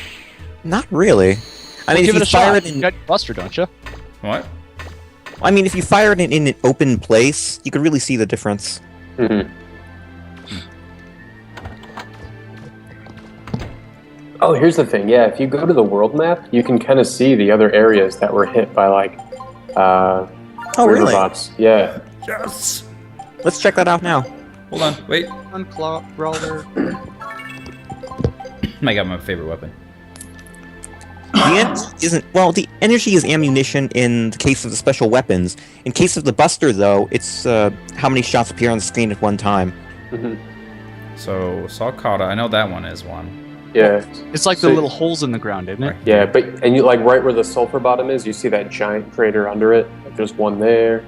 Not really. I mean, Give if it you a fire shot. it You in, got Buster, don't you? What? I mean, if you fire it in an open place, you could really see the difference. Mm-hmm. Oh, here's the thing. Yeah, if you go to the world map, you can kind of see the other areas that were hit by like Oh, really? Riverbots. Yeah. Yes. Let's check that out now. Hold on, wait. Brawler. I got my favorite weapon. The energy isn't well. The energy is ammunition in the case of the special weapons. In case of the Buster, though, it's how many shots appear on the screen at one time. Mm-hmm. So Salcata, I know that one is one. Yeah. It's like So- the little holes in the ground, isn't it? Yeah, but and you like right where the sulfur bottom is, you see that giant crater under it. Like, there's one there.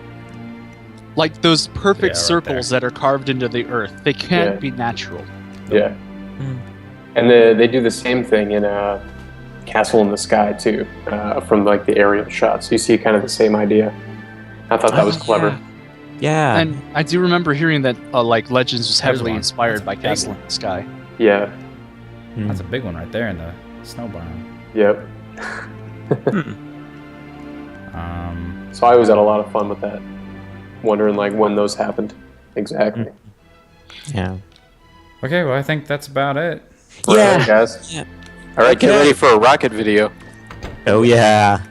Like those perfect Yeah, right circles that are carved into the earth. They can't Yeah. be natural. Yeah. And they do the same thing in Castle in the Sky too, from like the aerial shots. You see kind of the same idea. I thought that was clever. Yeah. And I do remember hearing that like Legends was heavily one. inspired by Big Castle one. in the Sky. Yeah. That's a big one right there in the snow biome. Yep. So I always had a lot of fun with that, wondering like when those happened exactly. Yeah. Okay, well I think that's about it. All Yeah. right, guys. Yeah. All right, get Okay. ready for a rocket video. Oh yeah.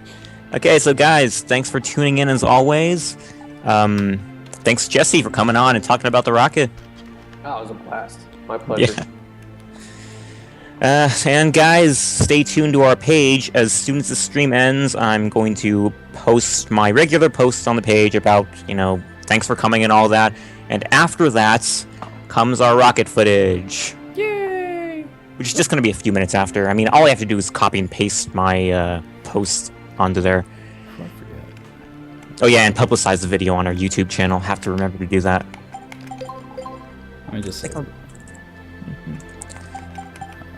Okay, so guys, thanks for tuning in as always. Thanks Jesse for coming on and talking about the rocket. Oh, it was a blast. My pleasure. Yeah. And guys, stay tuned to our page. As soon as the stream ends, I'm going to post my regular posts on the page about, thanks for coming and all that. And after that comes our rocket footage. Yay! Which is just going to be a few minutes after. I mean, all I have to do is copy and paste my posts onto there. I forget. Oh yeah, and publicize the video on our YouTube channel. Have to remember to do that. Let me just.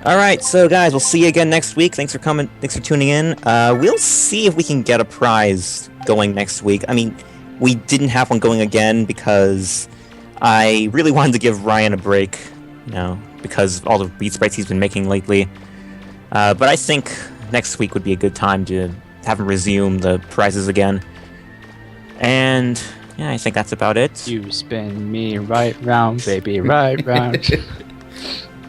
Alright, so guys, we'll see you again next week. Thanks for coming. Thanks for tuning in. We'll see if we can get a prize going next week. I mean, we didn't have one going again because I really wanted to give Ryan a break, because of all the beat sprites he's been making lately. But I think next week would be a good time to have him resume the prizes again. And yeah, I think that's about it. You spin me right round, baby, right round.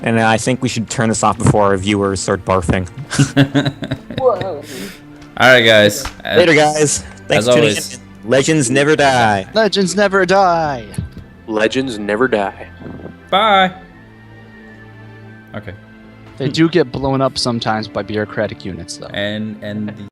And I think we should turn this off before our viewers start barfing. Whoa. Alright, guys. Later, guys. Thanks as for tuning always. in. Legends never die. Legends never die. Legends never die. Bye! Okay. They do get blown up sometimes by bureaucratic units, though. And the